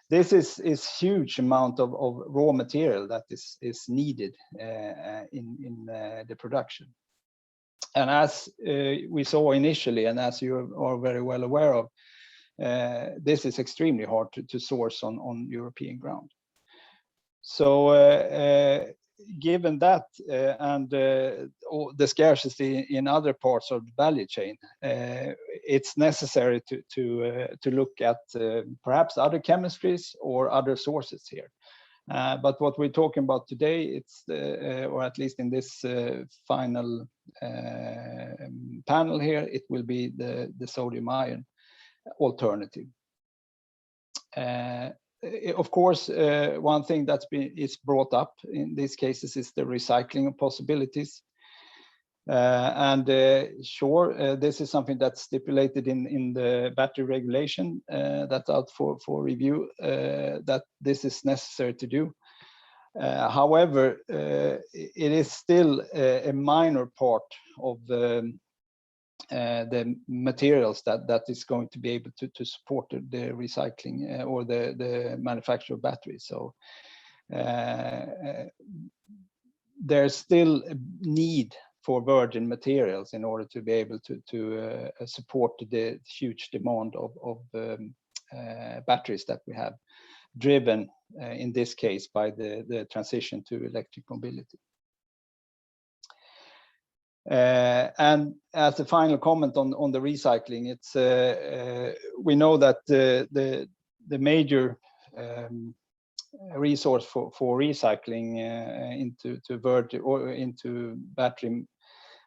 this is huge amount of raw material that is needed in the production. And as we saw initially, and as you are very well aware of, this is extremely hard to source on European ground. So given that and the scarcity in other parts of the value chain, it's necessary to look at perhaps other chemistries or other sources here. But what we're talking about today, it's or at least in this final panel here, it will be the sodium ion alternative. Of course, one thing is brought up in these cases is the recycling of possibilities. Sure, this is something that's stipulated in the battery regulation that's out for review, that this is necessary to do. However, it is still a minor part of the materials that is going to be able to support the recycling or the manufacture of batteries. So there's still a need for virgin materials in order to be able to support the huge demand of batteries that we have, driven in this case by the transition to electric mobility. And as a final comment on the recycling, it's we know that the major resource for recycling into virgin or into battery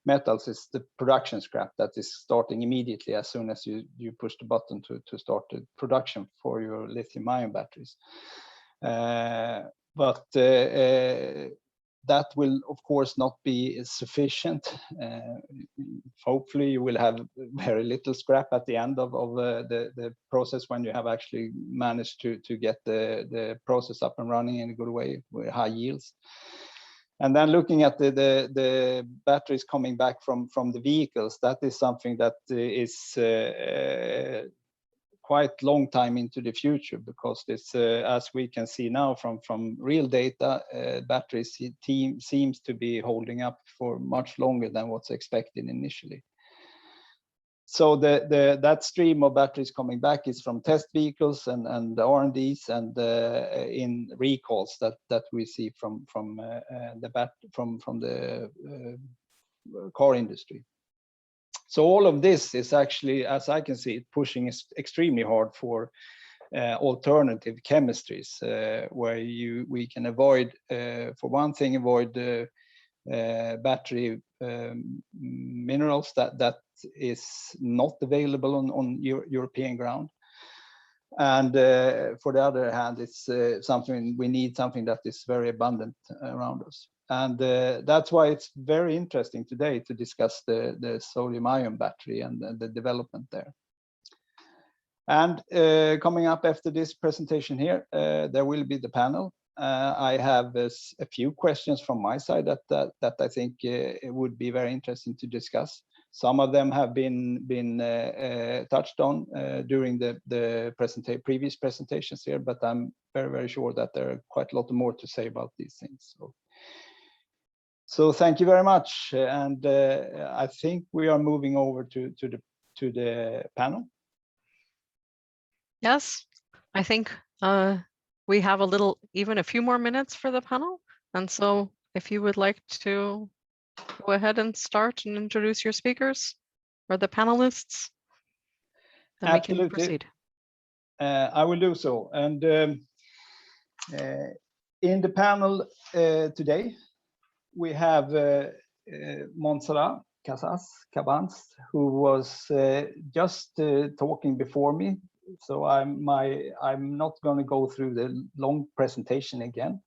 metals is the production scrap that is starting immediately as soon as you push the button to start the production for your lithium-ion batteries. But that will, of course, not be sufficient. Hopefully, you will have very little scrap at the end of the process when you have actually managed to get the process up and running in a good way with high yields. And then looking at the batteries coming back from the vehicles, that is something that is quite long time into the future, because this, as we can see now from real data, batteries seems to be holding up for much longer than what's expected initially. So that stream of batteries coming back is from test vehicles and the R&Ds and in recalls that we see from the car industry. So all of this is actually, as I can see it, pushing extremely hard for alternative chemistries, where we can avoid, for one thing, avoid battery minerals that is not available on European ground. And for the other hand, it's something we need, something that is very abundant around us. And that's why it's very interesting today to discuss the sodium-ion battery and the development there. And coming up after this presentation here, there will be the panel. I have a few questions from my side that I think it would be very interesting to discuss. Some of them have been touched on during the previous presentations here, but I'm very, very sure that there are quite a lot more to say about these things. So thank you very much. And I think we are moving over to the panel.
Yes, I think we have even a few more minutes for the panel. And so if you would like to go ahead and start and introduce your speakers or the panelists, then
Absolutely.
we can proceed.
I will do so. And in the panel today, we have Montserrat Casas CiCenergigune, who was just talking before me. So I'm not going to go through the long presentation again,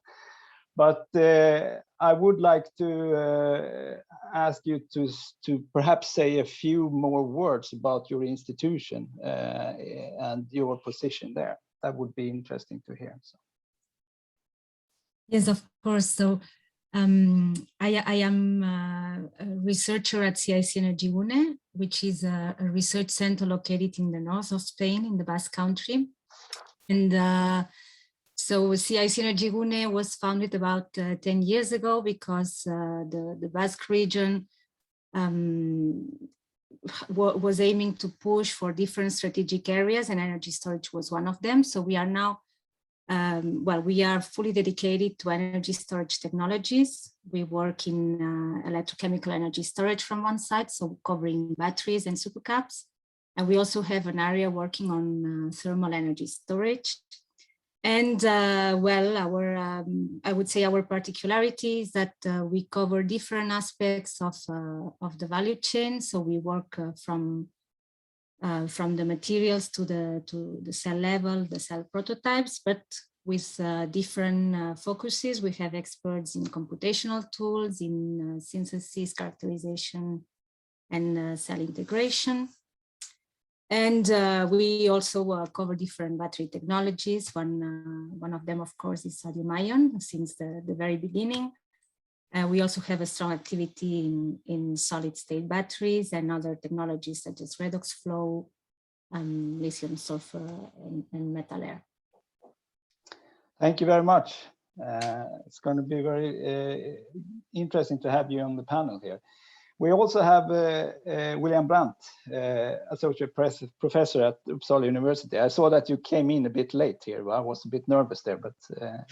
but I would like to ask you to perhaps say a few more words about your institution and your position there. That would be interesting to hear. So.
Yes, of course. So I am a researcher at CICenergigune, which is a research center located in the north of Spain, in the Basque Country. And so CICenergigune was founded about 10 years ago because the Basque region was aiming to push for different strategic areas, and energy storage was one of them. So we are now we are fully dedicated to energy storage technologies. We work in electrochemical energy storage from one side, so covering batteries and supercaps. And we also have an area working on thermal energy storage. And I would say our particularity is that we cover different aspects of the value chain. So we work from the materials to the cell level, the cell prototypes, but with different focuses. We have experts in computational tools, in synthesis, characterization, and cell integration. And we also cover different battery technologies. One of them, of course, is sodium-ion since the very beginning. We also have a strong activity in solid-state batteries and other technologies such as redox flow, lithium sulfur, and metal air.
Thank you very much. It's going to be very interesting to have you on the panel here. We also have William Brant, Associate Professor at Uppsala University. I saw that you came in a bit late here. I was a bit nervous there, but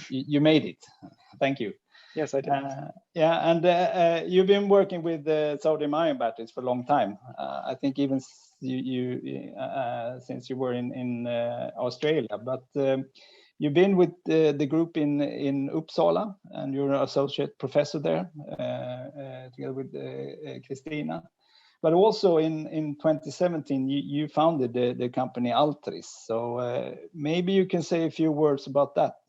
you made it. Thank you.
Yes, I did.
Yeah, and you've been working with sodium-ion batteries for a long time. I think even since you were in Australia, but you've been with the group in Uppsala, and you're an associate professor there, together with Kristina. But also in 2017, you founded the company ALTRIS. So maybe you can say a few words about that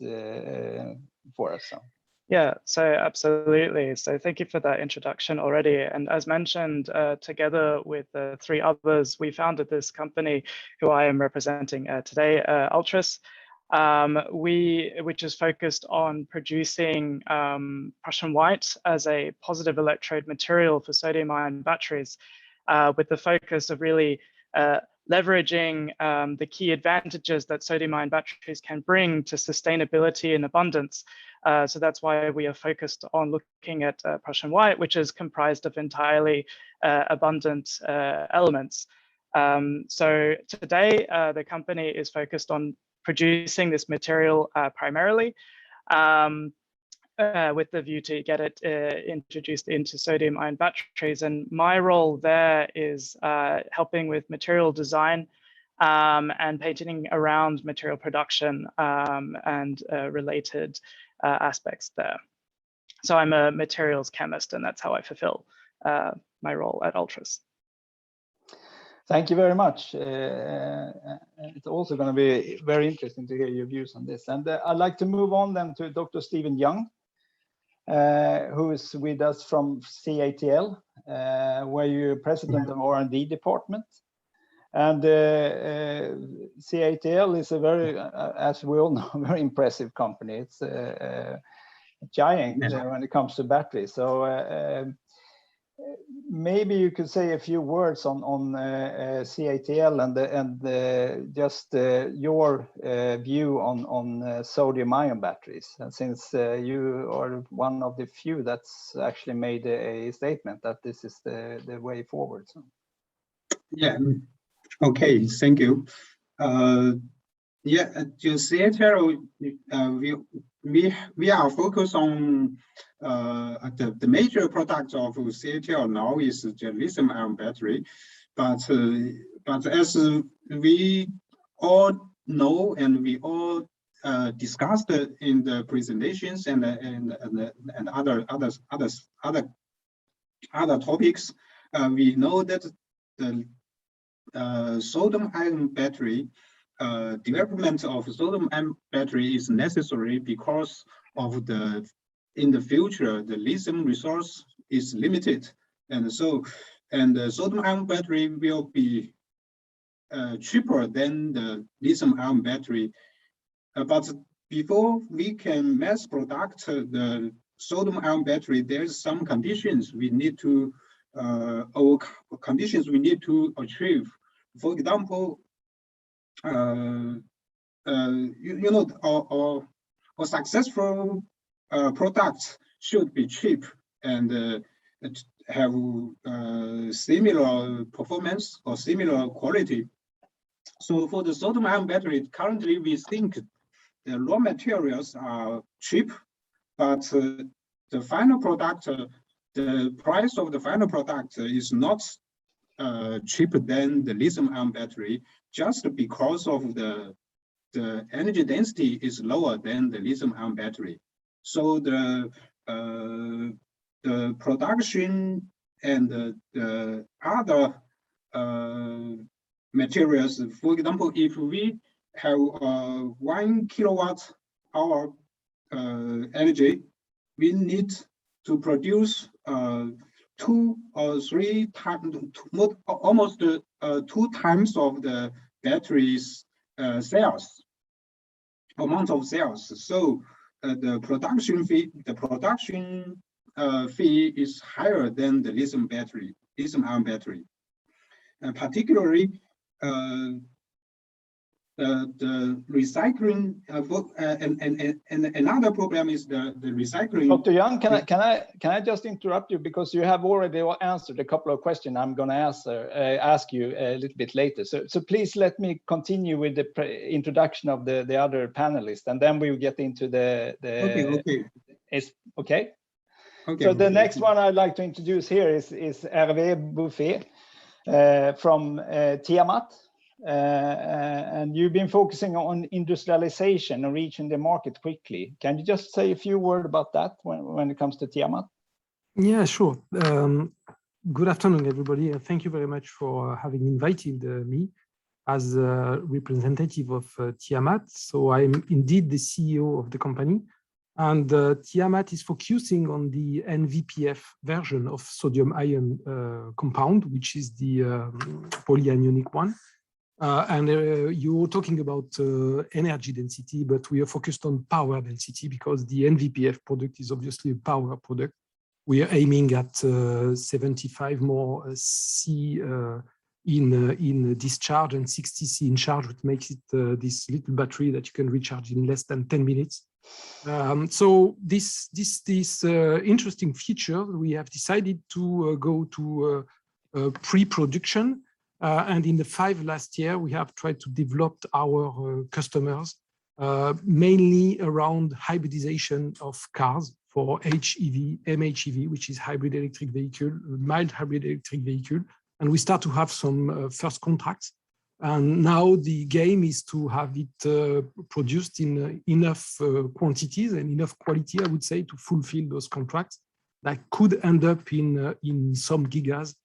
for us.
Yeah, so absolutely. So thank you for that introduction already. And as mentioned, together with three others, we founded this company who I am representing today, ALTRIS, which is focused on producing Prussian white as a positive electrode material for sodium-ion batteries, with the focus of really leveraging the key advantages that sodium-ion batteries can bring to sustainability and abundance. So that's why we are focused on looking at Prussian white, which is comprised of entirely abundant elements. So today, the company is focused on producing this material primarily, with the view to get it introduced into sodium-ion batteries. And my role there is helping with material design and patenting around material production and related aspects there. So I'm a materials chemist, and that's how I fulfill my role at ALTRIS.
Thank you very much. It's also going to be very interesting to hear your views on this. And I'd like to move on then to Dr. Stephen Young, who is with us from CATL, where you're president of R&D department. And CATL is a very, as we all know, very impressive company. It's a giant when it comes to batteries. So maybe you could say a few words on CATL and just your view on sodium-ion batteries. And since you are one of the few that's actually made a statement that this is the way forward. So.
Yeah. Okay. Thank you. Yeah, at CATL, we are focused on the major product of CATL now is the lithium-ion battery, but as we all know and we all discussed in the presentations and other topics, we know that the sodium-ion battery. Development of sodium-ion battery is necessary because of in the future the lithium resource is limited, and the sodium-ion battery will be cheaper than the lithium-ion battery. But before we can mass produce the sodium-ion battery, there's some conditions we need to achieve. For example, a successful product should be cheap and have similar performance or similar quality. So for the sodium-ion battery, currently we think the raw materials are cheap, but the final product, the price of the final product is not cheaper than the lithium-ion battery, just because of the energy density is lower than the lithium-ion battery. So the production and the other materials, for example, if we have 1 kilowatt hour energy, we need to produce 2 or 3 times, almost 2 times of the battery's cells, amount of cells. So the production fee is higher than the lithium-ion battery. And particularly, the recycling and another problem is the recycling.
Dr. Young, can I just interrupt you, because you have already answered a couple of questions I'm going to ask you a little bit later. So please let me continue with the introduction of the other panelists, and then we will get into the okay. So the next one I'd like to introduce here is Herve Beuffe from Tiamat. And you've been focusing on industrialization and reaching the market quickly. Can you just say a few words about that when it comes to Tiamat?
Yeah, sure. Good afternoon, everybody, and thank you very much for having invited me as a representative of Tiamat. So I'm indeed the CEO of the company, and Tiamat is focusing on the NVPF version of sodium-ion compound, which is the polyanionic one. And you were talking about energy density, but we are focused on power density because the NVPF product is obviously a power product. We are aiming at 75 more C in discharge and 60 C in charge, which makes it this little battery that you can recharge in less than 10 minutes. So this interesting feature, we have decided to go to pre-production. And in the 5 last year, we have tried to develop our customers mainly around hybridization of cars for HEV, MHEV, which is hybrid electric vehicle, mild hybrid electric vehicle. And we start to have some first contracts. And now the game is to have it produced in enough quantities and enough quality, I would say, to fulfill those contracts that could end up in some gigas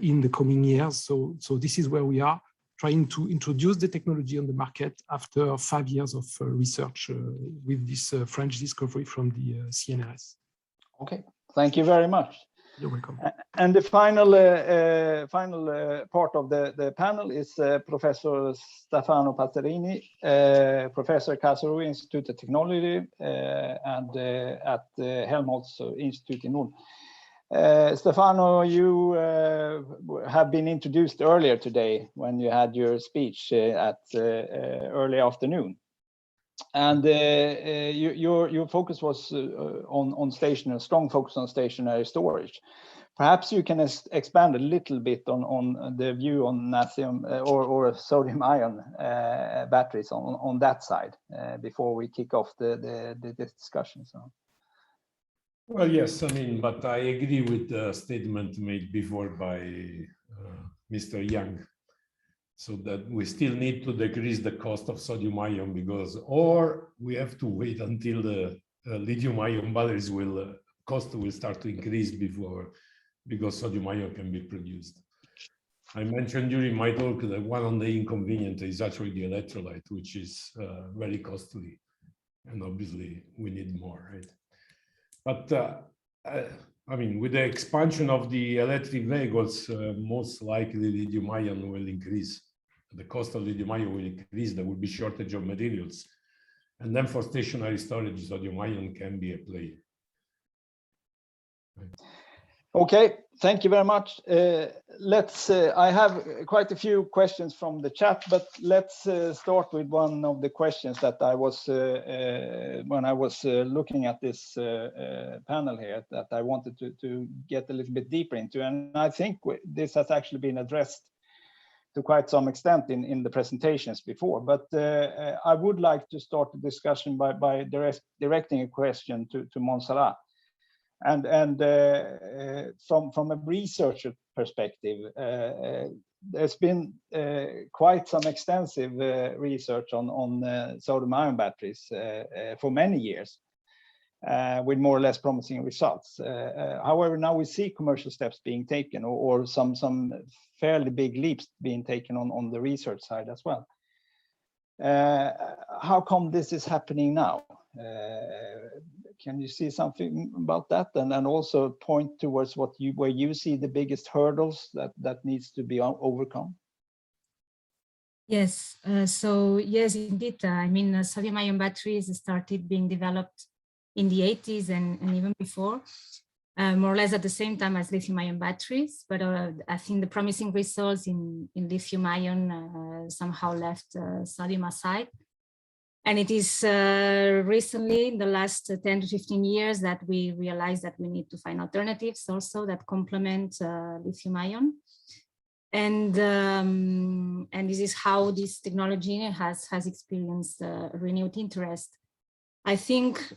in the coming years. So this is where we are, trying to introduce the technology on the market after 5 years of research with this French discovery from the CNRS.
Okay, thank you very much.
You're welcome.
And the final part of the panel is Professor Stefano Passerini, Professor Karlsruhe Institute of Technology and at Helmholtz Institute in Ulm. Stefano, you have been introduced earlier today when you had your speech at early afternoon. And your focus was on stationary, strong focus on stationary storage. Perhaps you can expand a little bit on the view on lithium or sodium ion batteries on that side before we kick off the discussion. So.
Well, yes, I mean, but I agree with the statement made before by Mr. Ouyang. So that we still need to decrease the cost of sodium ion or we have to wait until the lithium ion batteries cost will start to increase because sodium ion can be produced. I mentioned during my talk that one of the inconvenience is actually the electrolyte, which is very costly, and obviously we need more, right? But I mean, with the expansion of the electric vehicles, most likely lithium ion will increase. The cost of lithium ion will increase. There will be shortage of materials. And then for stationary storage, sodium ion can be a play. Right.
Okay, thank you very much. I have quite a few questions from the chat, but let's start with one of the questions that I was, when I was looking at this panel here, that I wanted to get a little bit deeper into. And I think this has actually been addressed to quite some extent in the presentations before, but I would like to start the discussion by directing a question to Montserrat. And from a researcher perspective, there's been quite some extensive research on sodium ion batteries for many years, with more or less promising results. However, now we see commercial steps being taken, or some fairly big leaps being taken on the research side as well. How come this is happening now? Can you see something about that, and also point towards where you see the biggest hurdles that needs to be overcome?
Yes, so yes, indeed. I mean, sodium ion batteries started being developed in the 80s and even before, more or less at the same time as lithium ion batteries. But I think the promising results in lithium ion somehow left sodium aside. And it is recently, in the last 10 to 15 years, that we realized that we need to find alternatives also that complement lithium ion. And this is how this technology has experienced renewed interest. I think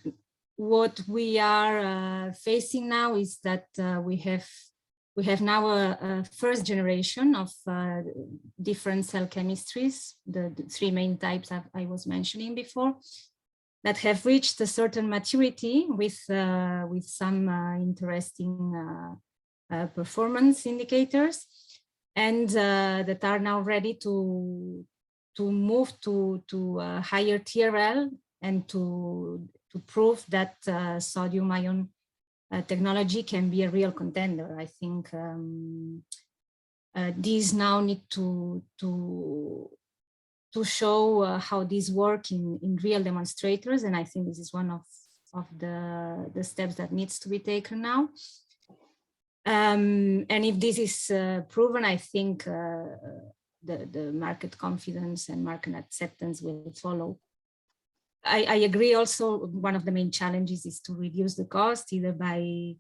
what we are facing now is that we have now a first generation of different cell chemistries, the three main types I was mentioning before, that have reached a certain maturity with some interesting performance indicators, and that are now ready to move to higher TRL and to prove that sodium ion technology can be a real contender. I think these now need to show how these work in real demonstrators, and I think this is one of the steps that needs to be taken now. And if this is proven, I think the market confidence and market acceptance will follow. I agree also, one of the main challenges is to reduce the cost, either by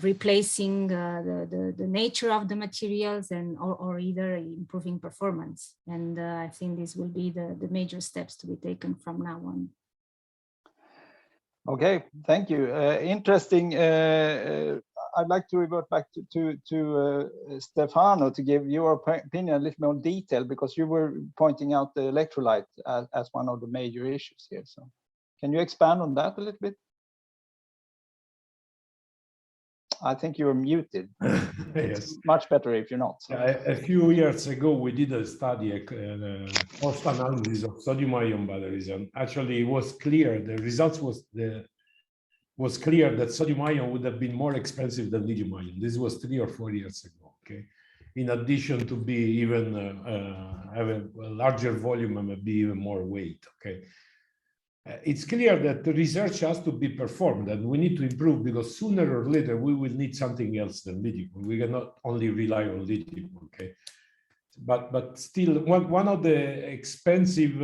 replacing the nature of the materials or either improving performance. And I think this will be the major steps to be taken from now on.
Okay, thank you. Interesting. I'd like to revert back to Stefano to give your opinion a little more detail, because you were pointing out the electrolyte as one of the major issues here. So can you expand on that a little bit? I think you're muted.
Yes.
Much better if you're not.
A few years ago, we did a study, a cost analysis of sodium-ion batteries, and actually it was clear. The results was clear that sodium-ion would have been more expensive than lithium-ion. This was 3 or 4 years ago. Okay, in addition to be even have a larger volume and maybe even more weight. Okay. It's clear that the research has to be performed and we need to improve, because sooner or later we will need something else than lithium. We cannot only rely on lithium, okay? But still, one of the expensive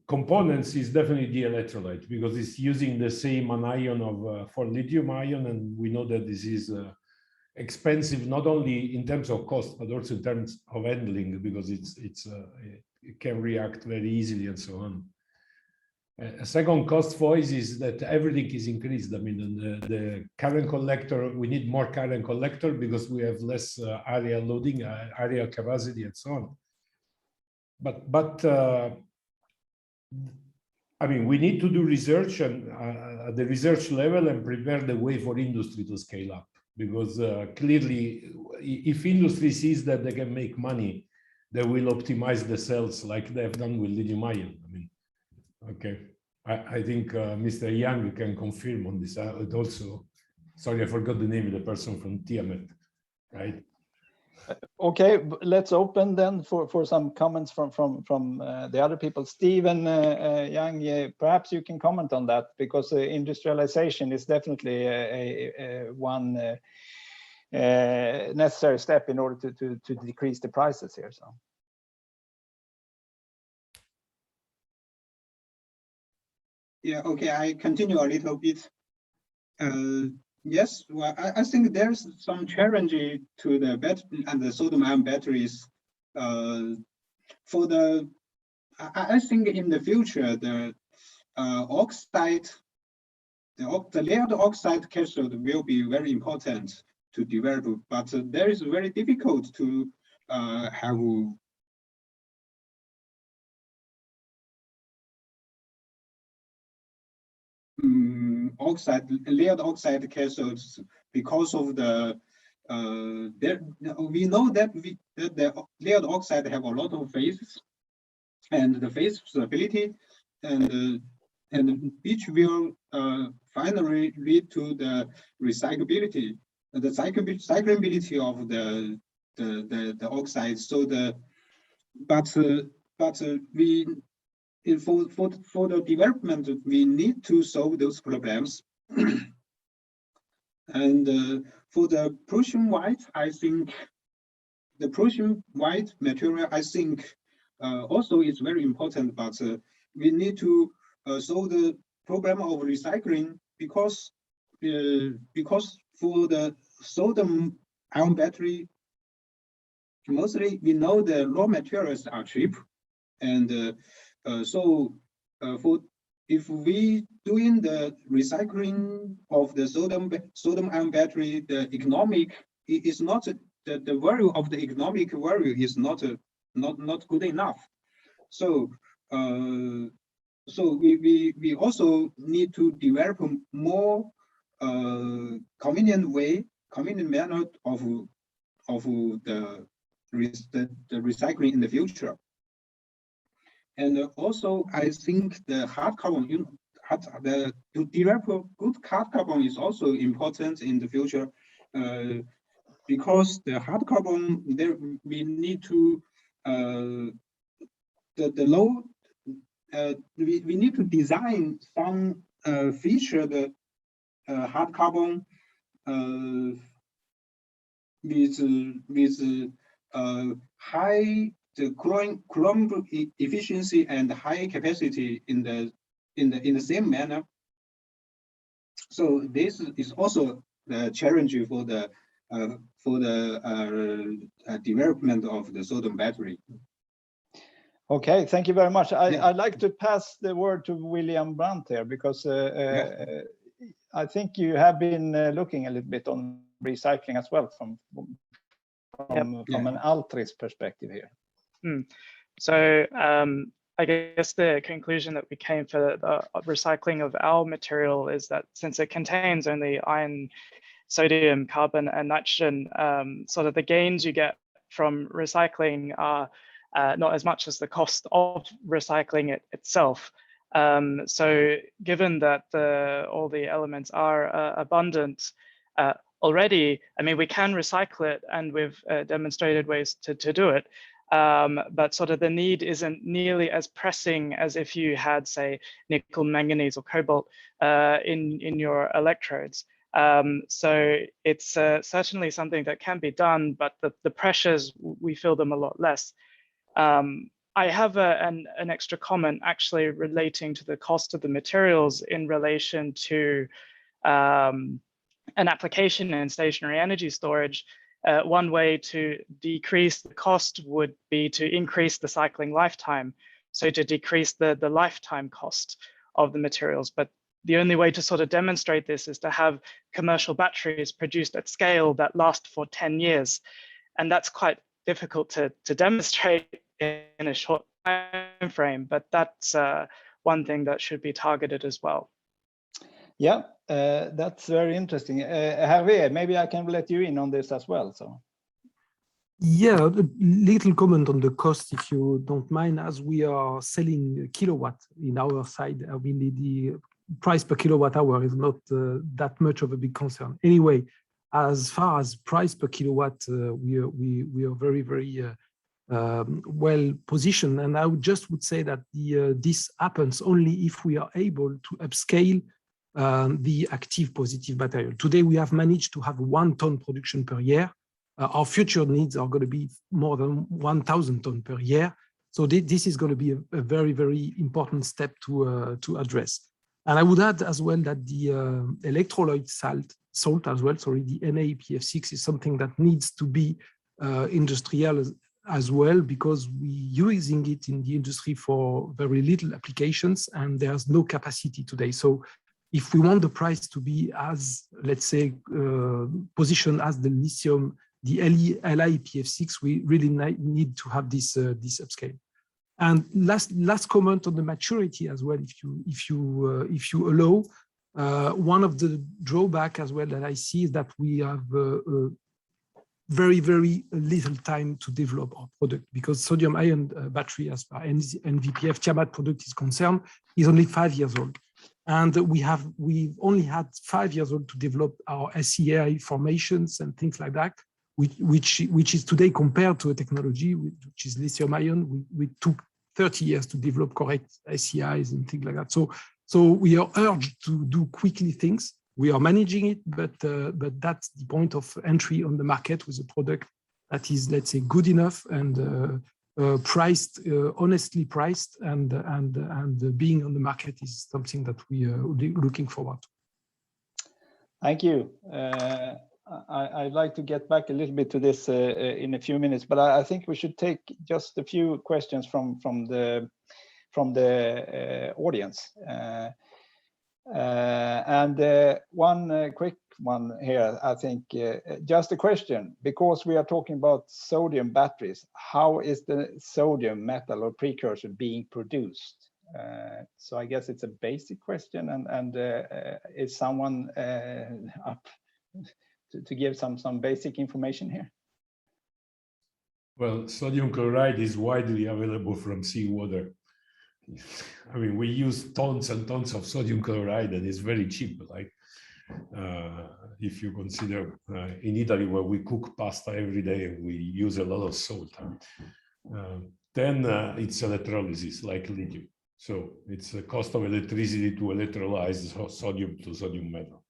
components is definitely the electrolyte, because it's using the same anion of for lithium ion, and we know that this is expensive not only in terms of cost but also in terms of handling, because it can react very easily and so on. A second cost voice is that everything is increased. I mean, the current collector, we need more current collector because we have less area loading, area capacity, and so on. But I mean, we need to do research and at the research level and prepare the way for industry to scale up. Because clearly, if industry sees that they can make money, they will optimize the cells like they've done with lithium ion. I mean, okay. I think Mr. Ouyang can confirm on this. Also, sorry, I forgot the name of the person from Tiamat, right?
Okay, let's open then for some comments from the other people. Stephen Yang, perhaps you can comment on that, because industrialization is definitely one necessary step in order to decrease the prices here. So.
Yeah, okay, I continue a little bit. Yes, well, I think there's some challenge to the battery and the sodium-ion batteries. I think in the future the layered oxide cathode will be very important to develop, but there is very difficult to have layered oxide cathodes, because of the we know that the layered oxide have a lot of phases, and the phase stability, and which will finally lead to the recyclability, the cyclability of the oxide. So for the development, we need to solve those problems. And for the Prussian white, I think the Prussian white material, I think also is very important, but we need to solve the problem of recycling, because for the sodium-ion battery, mostly we know the raw materials are cheap, and if we doing the recycling of the sodium-ion battery, the economic is not the value of the economic value is not good enough. So we also need to develop more convenient manner of the recycling in the future. And also, I think the hard carbon, to develop good hard carbon is also important in the future, because the hard carbon, there we need to we need to design some feature the hard carbon with high Coulomb efficiency and high capacity in the same manner. So this is also the challenge for the development of the sodium battery.
Okay, thank you very much. I'd like to pass the word to William Brant here, because I think you have been looking a little bit on recycling as well from an ALTRIS perspective here.
So I guess the conclusion that we came for the recycling of our material is that since it contains only iron, sodium, carbon, and nitrogen, sort of the gains you get from recycling are not as much as the cost of recycling it itself. So given that all the elements are abundant already, I mean, we can recycle it, and we've demonstrated ways to do it. But sort of the need isn't nearly as pressing as if you had, say, nickel, manganese, or cobalt in your electrodes. So it's certainly something that can be done, but the pressures, we feel them a lot less. I have an extra comment actually relating to the cost of the materials in relation to an application in stationary energy storage. One way to decrease the cost would be to increase the cycling lifetime, so to decrease the lifetime cost of the materials. But the only way to sort of demonstrate this is to have commercial batteries produced at scale that last for 10 years. And that's quite difficult to demonstrate in a short time frame, but that's one thing that should be targeted as well.
Yeah, that's very interesting. Herve, maybe I can let you in on this as well. So.
Yeah, a little comment on the cost, if you don't mind, as we are selling kilowatt in our side. I mean, the price per kilowatt hour is not that much of a big concern. Anyway, as far as price per kilowatt, we are very, very well positioned. And I would say that this happens only if we are able to upscale the active positive material. Today, we have managed to have 1 ton production per year. Our future needs are going to be more than 1,000 tons per year. So this is going to be a very, very important step to address. And I would add as well that the electrolyte salt as well, sorry, the NaPF6 is something that needs to be industrial as well, because we're using it in the industry for very little applications and there's no capacity today. So if we want the price to be as, let's say, positioned as the lithium, the LiPF6, we really need to have this upscale. And last comment on the maturity as well, if you allow, one of the drawback as well that I see is that we have very, very little time to develop our product, because sodium-ion battery, as far as NVPF Tiamat product is concerned, is only 5 years old. And we've only had 5 years old to develop our SEI formations and things like that, which is today, compared to a technology which is lithium-ion, we took 30 years to develop correct SEIs and things like that. So we are urged to do quickly things. We are managing it, but that's the point of entry on the market with a product that is, let's say, good enough and priced, honestly priced, and being on the market is something that we are looking forward to.
Thank you. I'd like to get back a little bit to this in a few minutes, but I think we should take just a few questions from the audience. One quick one here, I think, just a question, because we are talking about sodium batteries. How is the sodium metal or precursor being produced? So I guess it's a basic question, and is someone up to give some basic information here?
Well, sodium chloride is widely available from seawater. I mean, we use tons and tons of sodium chloride, and it's very cheap. Like if you consider in Italy, where we cook pasta every day, we use a lot of salt. Then it's electrolysis, like lithium. So it's the cost of electricity to electrolyze sodium to sodium metal.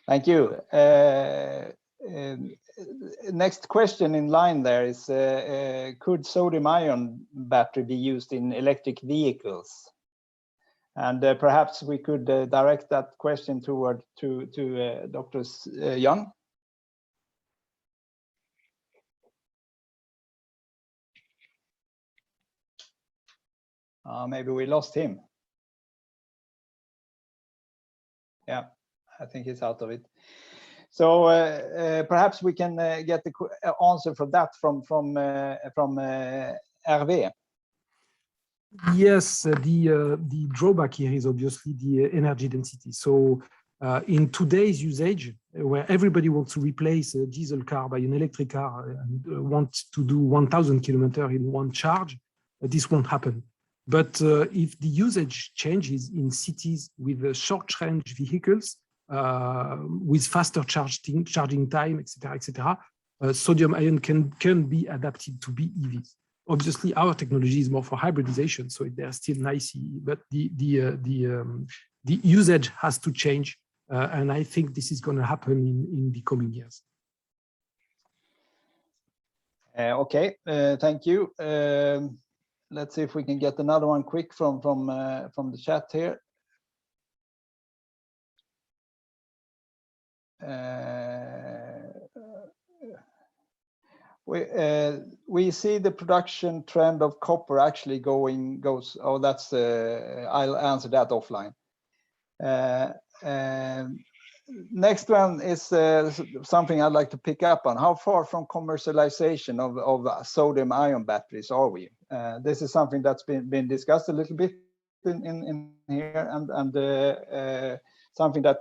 Thank you. Next question in line there is, could sodium-ion battery be used in electric vehicles? And perhaps we could direct that question to Dr. Young. Maybe we lost him. Yeah, I think he's out of it. So perhaps we can get the answer for that from Herve.
Yes, the drawback here is obviously the energy density. So in today's usage, where everybody wants to replace a diesel car by an electric car and wants to do 1,000 kilometers in one charge, this won't happen. But if the usage changes in cities with short-range vehicles, with faster charging time, etc., sodium ion can be adapted to be EVs. Obviously, our technology is more for hybridization, so they're still nice, but the usage has to change, and I think this is going to happen in the coming years.
Okay, thank you. Let's see if we can get another one quick from the chat here. We see the production trend of copper actually goes. Oh, that's I'll answer that offline. Next one is something I'd like to pick up on. How far from commercialization of sodium-ion batteries are we? This is something that's been discussed a little bit in here, and something that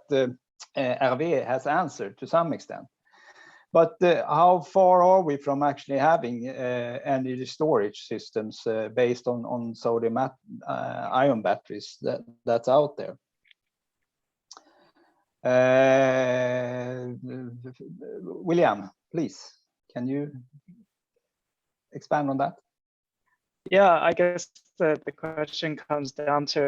Herve has answered to some extent. But how far are we from actually having energy storage systems based on sodium-ion batteries that's out there? William, please, can you expand on that?
Yeah, I guess the question comes down to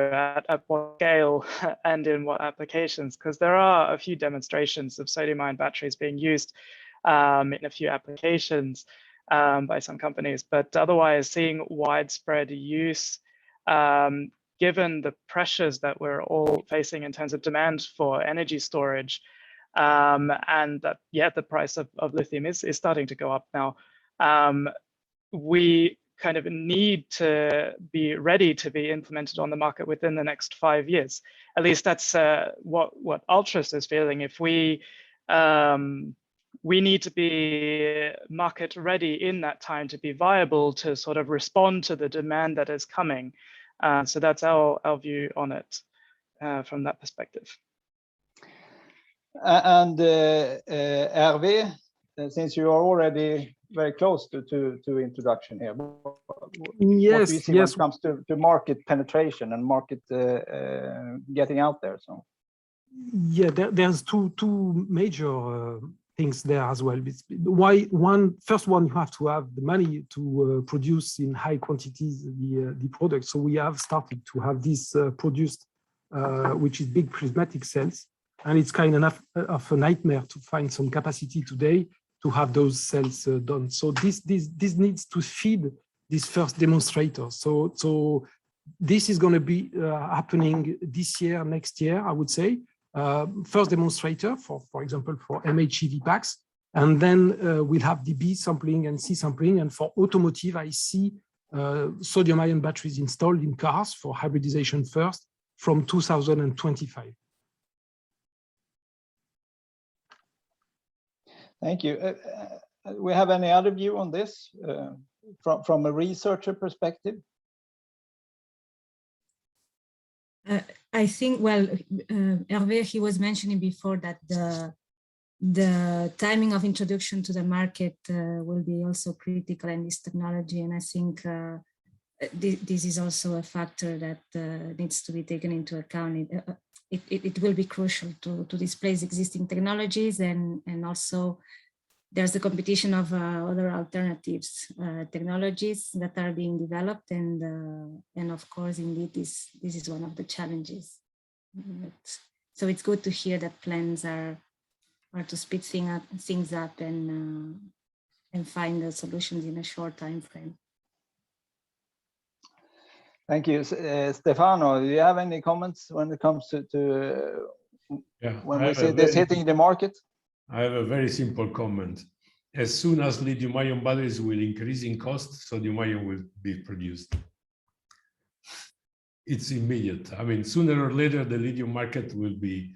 at what scale and in what applications, because there are a few demonstrations of sodium-ion batteries being used in a few applications by some companies, but otherwise seeing widespread use, given the pressures that we're all facing in terms of demand for energy storage, and that, yeah, the price of lithium is starting to go up now. We kind of need to be ready to be implemented on the market within the next 5 years. At least that's what ALTRIS is feeling. If we need to be market ready in that time to be viable to sort of respond to the demand that is coming. So that's our view on it from that perspective.
And Herve, since you are already very close to introduction here,
Yes,
what do you see when it comes to market penetration and market getting out there? So
yeah, there's two major things there as well. First one, you have to have the money to produce in high quantities the product. So we have started to have this produced, which is big prismatic cells, and it's kind of a nightmare to find some capacity today to have those cells done. So this needs to feed this first demonstrator. So this is going to be happening this year, next year, I would say. First demonstrator for example, for MHEV packs, and then we'll have the B sampling and C sampling. And for automotive, I see sodium-ion batteries installed in cars for hybridization first from 2025.
Thank you. We have any other view on this from a researcher perspective?
I think, well, Herve, he was mentioning before that the timing of introduction to the market will be also critical in this technology. And I think this is also a factor that needs to be taken into account. It will be crucial to displace existing technologies, and also there's the competition of other alternatives, technologies that are being developed, and of course, indeed, this is one of the challenges. So it's good to hear that plans are to speed things up and find the solutions in a short time frame.
Thank you, Stefano. Do you have any comments when it comes to when we see this hitting the market?
I have a very simple comment. As soon as lithium-ion batteries will increase in cost, sodium-ion will be produced. It's immediate. I mean, sooner or later, the lithium market will be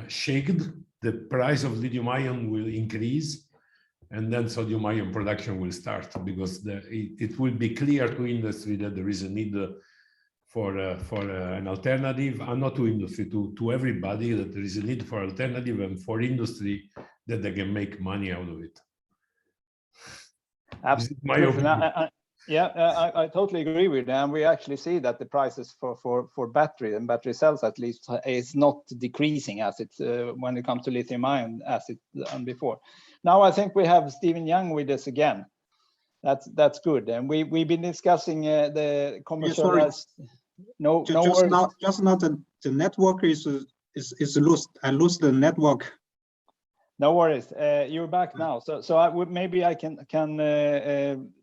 shaken. The price of lithium-ion will increase. and then sodium-ion production will start, because it will be clear to industry that there is a need for an alternative, and not to industry, to everybody, that there is a need for alternative, and for industry that they can make money out of it. This is my opinion.
I totally agree with you. And we actually see that the prices for battery and battery cells, at least, is not decreasing as it's when it comes to lithium ion as it's done before. Now I think we have Stephen Young with us again. That's good. And we've been discussing the commercial.
Yeah, just now the network is lost. I lost the network.
No worries. You're back now. So maybe I can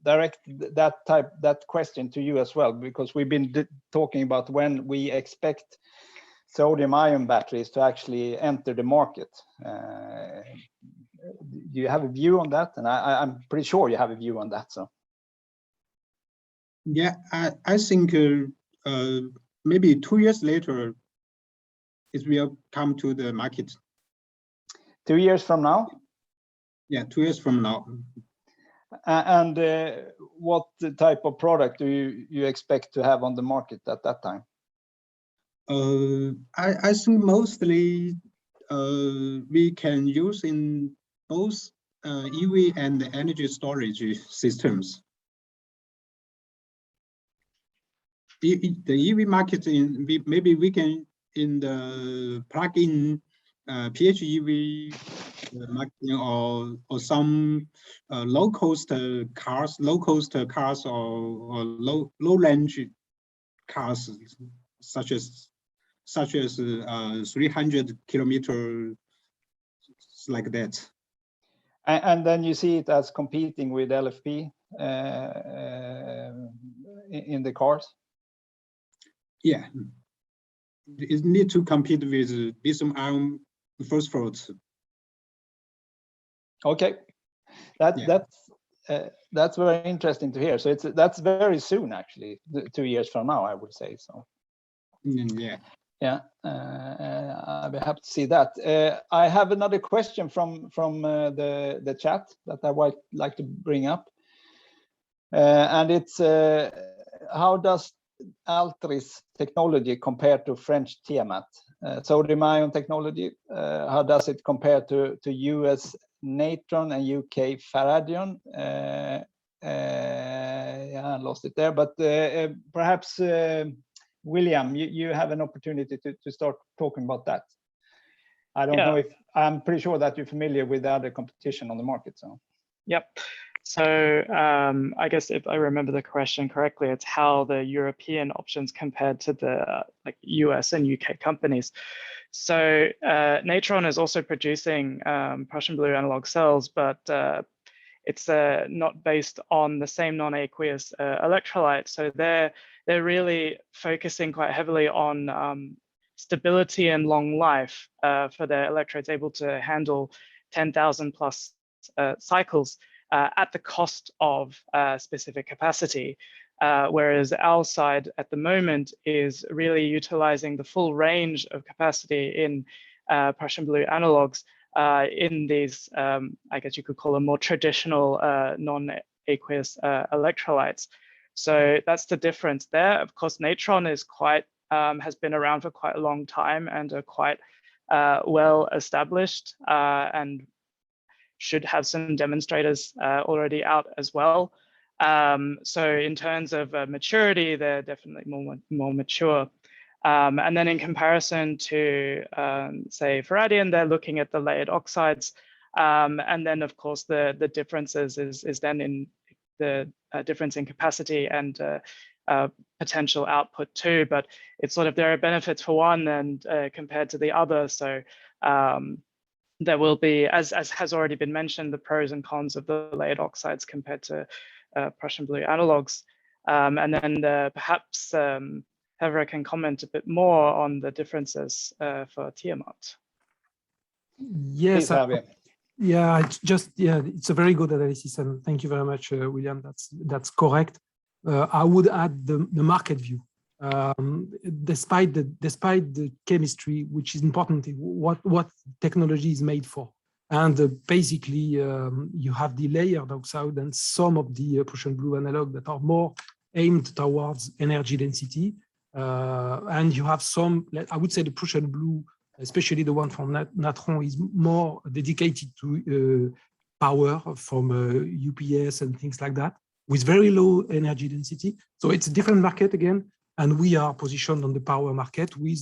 direct that question to you as well, because we've been talking about when we expect sodium-ion batteries to actually enter the market. Do you have a view on that? And I'm pretty sure you have a view on that. So.
Yeah, I think maybe 2 years later, it will come to the market.
2 years from now?
Yeah, 2 years from now.
And what type of product do you expect to have on the market at that time?
I think mostly we can use in both EV and energy storage systems. The EV market, maybe we can in the plug-in PHEV marketing, or some low-cost cars, or low-range cars, such as 300 kilometers, like that.
And then you see it as competing with LFP in the cars?
Yeah, it need to compete with lithium-ion phosphate.
Okay, that's very interesting to hear. So that's very soon, actually, 2 years from now, I would say. So.
Yeah.
Yeah, I'll be happy to see that. I have another question from the chat that I would like to bring up, and it's how does ALTRIS technology compare to French Tiamat? Sodium-ion technology, how does it compare to US Natron and UK Faradion? Yeah, I lost it there, but perhaps William, you have an opportunity to start talking about that. I don't know if I'm pretty sure that you're familiar with the other competition on the market. So.
Yep. So I guess if I remember the question correctly, it's how the European options compared to the US and UK companies. So Natron is also producing Prussian blue analog cells, but it's not based on the same non-aqueous electrolyte. So they're really focusing quite heavily on stability and long life for their electrodes, able to handle 10,000 plus cycles at the cost of specific capacity. Whereas our side at the moment is really utilizing the full range of capacity in Prussian blue analogs in these, I guess you could call them more traditional non-aqueous electrolytes. So that's the difference there. Of course, Natron is has been around for quite a long time and are quite well established and should have some demonstrators already out as well. So in terms of maturity, they're definitely more mature. And then in comparison to, say, Faradion, they're looking at the layered oxides. And then, of course, the differences is then in the difference in capacity and potential output too. But it's sort of, there are benefits for one and compared to the other. So there will be, as has already been mentioned, the pros and cons of the layered oxides compared to Prussian blue analogs. And then perhaps Herve can comment a bit more on the differences for Tiamat.
Yes, it's a very good analysis, and thank you very much, William. That's correct. I would add the market view. Despite the chemistry, which is important, what technology is made for. And basically, you have the layered oxide and some of the Prussian blue analog that are more aimed towards energy density. And you have some, I would say the Prussian blue, especially the one from Natron, is more dedicated to power from UPS and things like that, with very low energy density. So it's a different market again. And we are positioned on the power market with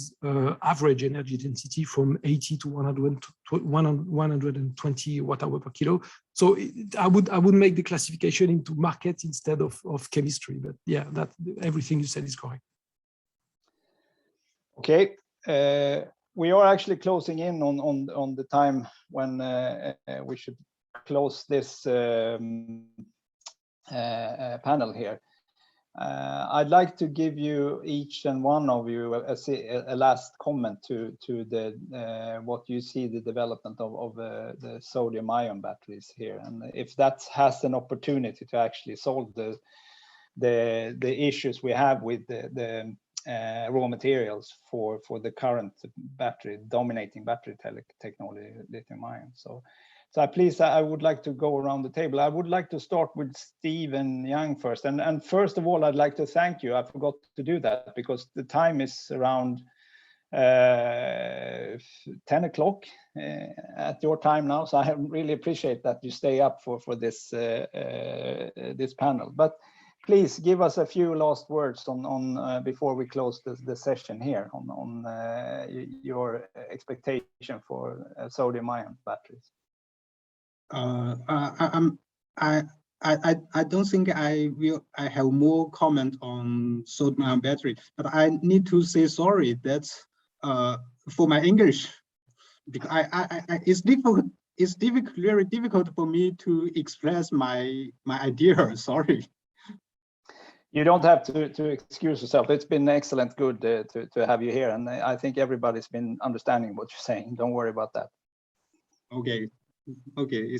average energy density from 80 to 120 watt-hour per kilo. So I would make the classification into markets instead of chemistry. But yeah, that everything you said is correct.
Okay, we are actually closing in on the time when we should close this panel here. I'd like to give you each and one of you a last comment to the what you see the development of the sodium-ion batteries here, and if that has an opportunity to actually solve the issues we have with the raw materials for the current dominating battery technology, lithium-ion. So please, I would like to go around the table. I would like to start with Stephen Young first. And first of all, I'd like to thank you. I forgot to do that because the time is around 10 o'clock at your time now. So I really appreciate that you stay up for this this panel. But please give us a few last words on before we close the session here on your expectation for sodium-ion batteries.
I don't think I have more comment on sodium-ion battery, but I need to say sorry that for my English, because it's difficult. It's very difficult for me to express my idea. Sorry.
You don't have to excuse yourself. It's been excellent, good to have you here, and I think everybody's been understanding what you're saying. Don't worry about that.
Okay. Okay,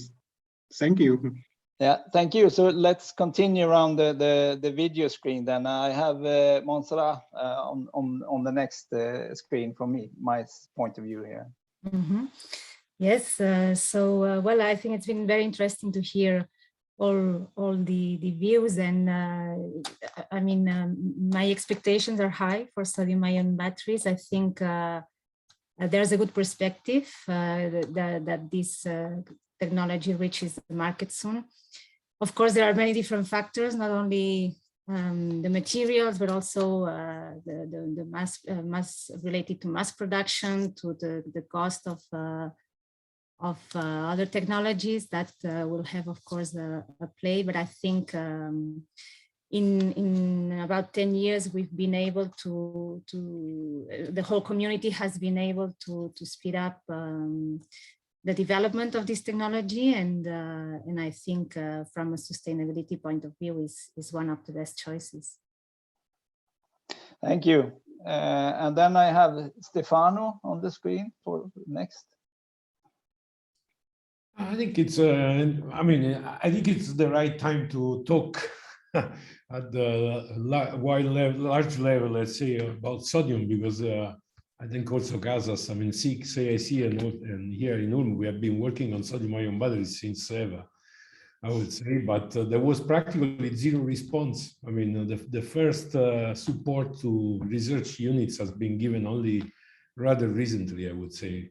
thank you.
Yeah, thank you. So let's continue around the video screen then. I have Montserrat on the next screen from my point of view here.
Mm-hmm. Yes, well, I think it's been very interesting to hear all the views, and I mean, my expectations are high for sodium-ion batteries. I think there's a good perspective that this technology reaches the market soon. Of course, there are many different factors, not only the materials, but also the mass related to mass production, to the cost of other technologies that will have, of course, a play. But I think in about 10 years, we've been able to the whole community has been able to speed up the development of this technology, and I think from a sustainability point of view is one of the best choices.
Thank you. And then I have Stefano on the screen for next.
I think it's I mean, I think it's the right time to talk at the large level, let's say, about sodium, because I think also Casas, I mean, CICe and here in Ulm, we have been working on sodium-ion batteries since ever, I would say, but there was practically zero response. I mean, the first support to research units has been given only rather recently, I would say.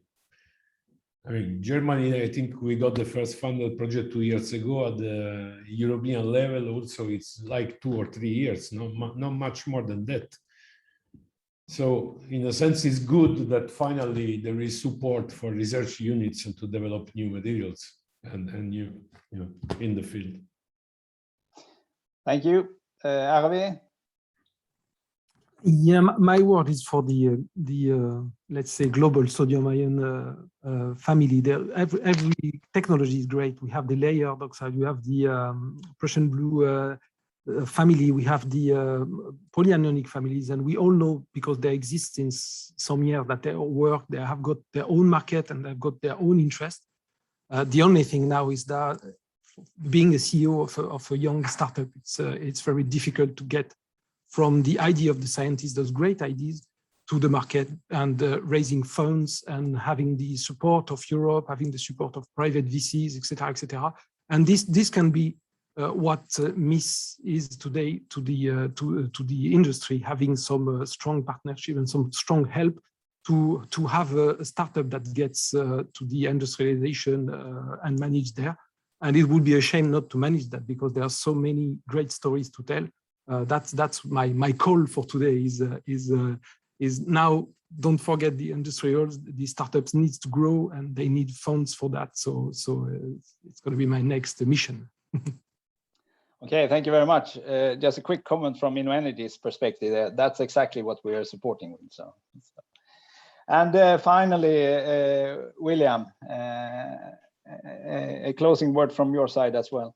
I mean, Germany, I think we got the first funded project 2 years ago. At the European level also, it's like 2 or 3 years, not much more than that. So in a sense, it's good that finally there is support for research units and to develop new materials and new, you know, in the field.
Thank you. Herve?
Yeah, my word is for the let's say global sodium-ion family. Every technology is great. We have the layered oxide, we have the Prussian blue family, we have the polyanionic families, and we all know, because they exist since some years, that they work, they have got their own market and they've got their own interest. The only thing now is that being a CEO of a young startup, it's very difficult to get from the idea of the scientists, those great ideas, to the market and raising funds and having the support of Europe, having the support of private VCs, etc., etc. And this can be what MIS is today to the industry, having some strong partnership and some strong help to have a startup that gets to the industrialization and manage there. And it would be a shame not to manage that, because there are so many great stories to tell. That's my call for today is now, don't forget the industrials, the startups needs to grow and they need funds for that. So it's going to be my next mission.
Okay, thank you very much. Just a quick comment from Innoenergy's perspective. That's exactly what we are supporting with. So. And finally, William, a closing word from your side as well.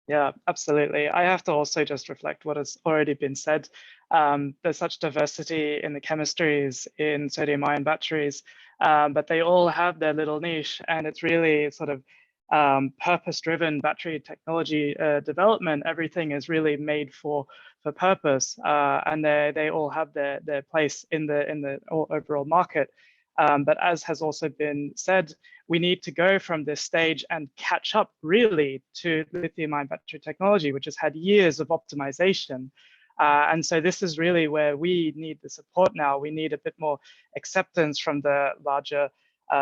Yeah, absolutely. I have to also just reflect what has already been said. There's such diversity in the chemistries in sodium-ion batteries, but they all have their little niche, and it's really sort of purpose-driven battery technology development. Everything is really made for purpose, and they all have their place in the overall market. But as has also been said, we need to go from this stage and catch up really to lithium-ion battery technology, which has had years of optimization. And so this is really where we need the support now. We need a bit more acceptance from the larger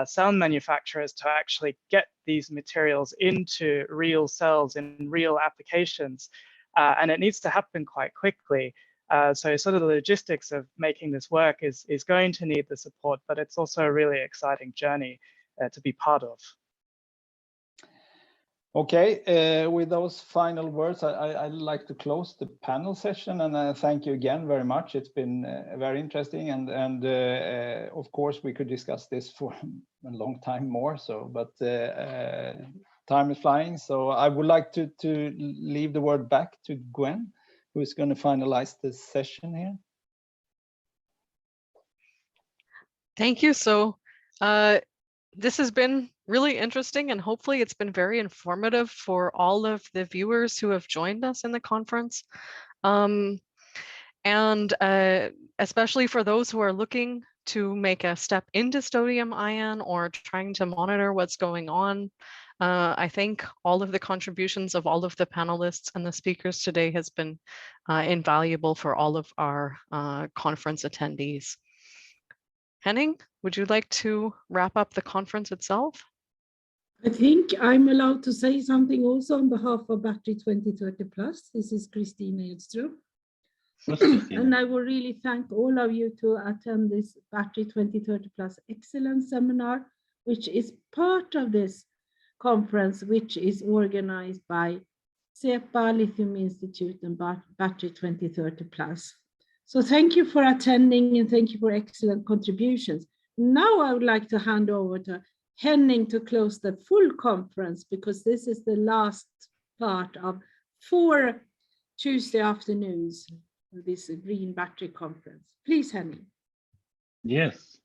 cell manufacturers to actually get these materials into real cells in real applications. And it needs to happen quite quickly. So sort of the logistics of making this work is going to need the support, but it's also a really exciting journey to be part of.
Okay, with those final words, I'd like to close the panel session, and thank you again very much. It's been very interesting, and of course we could discuss this for a long time more. So, but time is flying, so I would like to leave the word back to Gwen, who is going to finalize this session here.
Thank you. So this has been really interesting, and hopefully it's been very informative for all of the viewers who have joined us in the conference. And especially for those who are looking to make a step into sodium ion or trying to monitor what's going on. I think all of the contributions of all of the panelists and the speakers today has been invaluable for all of our conference attendees. Henning, would you like to wrap up the conference itself?
I think I'm allowed to say something also on behalf of Battery 2030 Plus. This is Kristina Edström. And I will really thank all of you to attend this Battery 2030 Plus Excellence Seminar, which is part of this conference, which is organized by CEPA, Lithium Institute, and Battery 2030 Plus. So thank you for attending, and thank you for excellent contributions. Now I would like to hand over to Henning to close the full conference, because this is the last part of 4 Tuesday afternoons of this Green Battery Conference. Please, Henning.
Yes,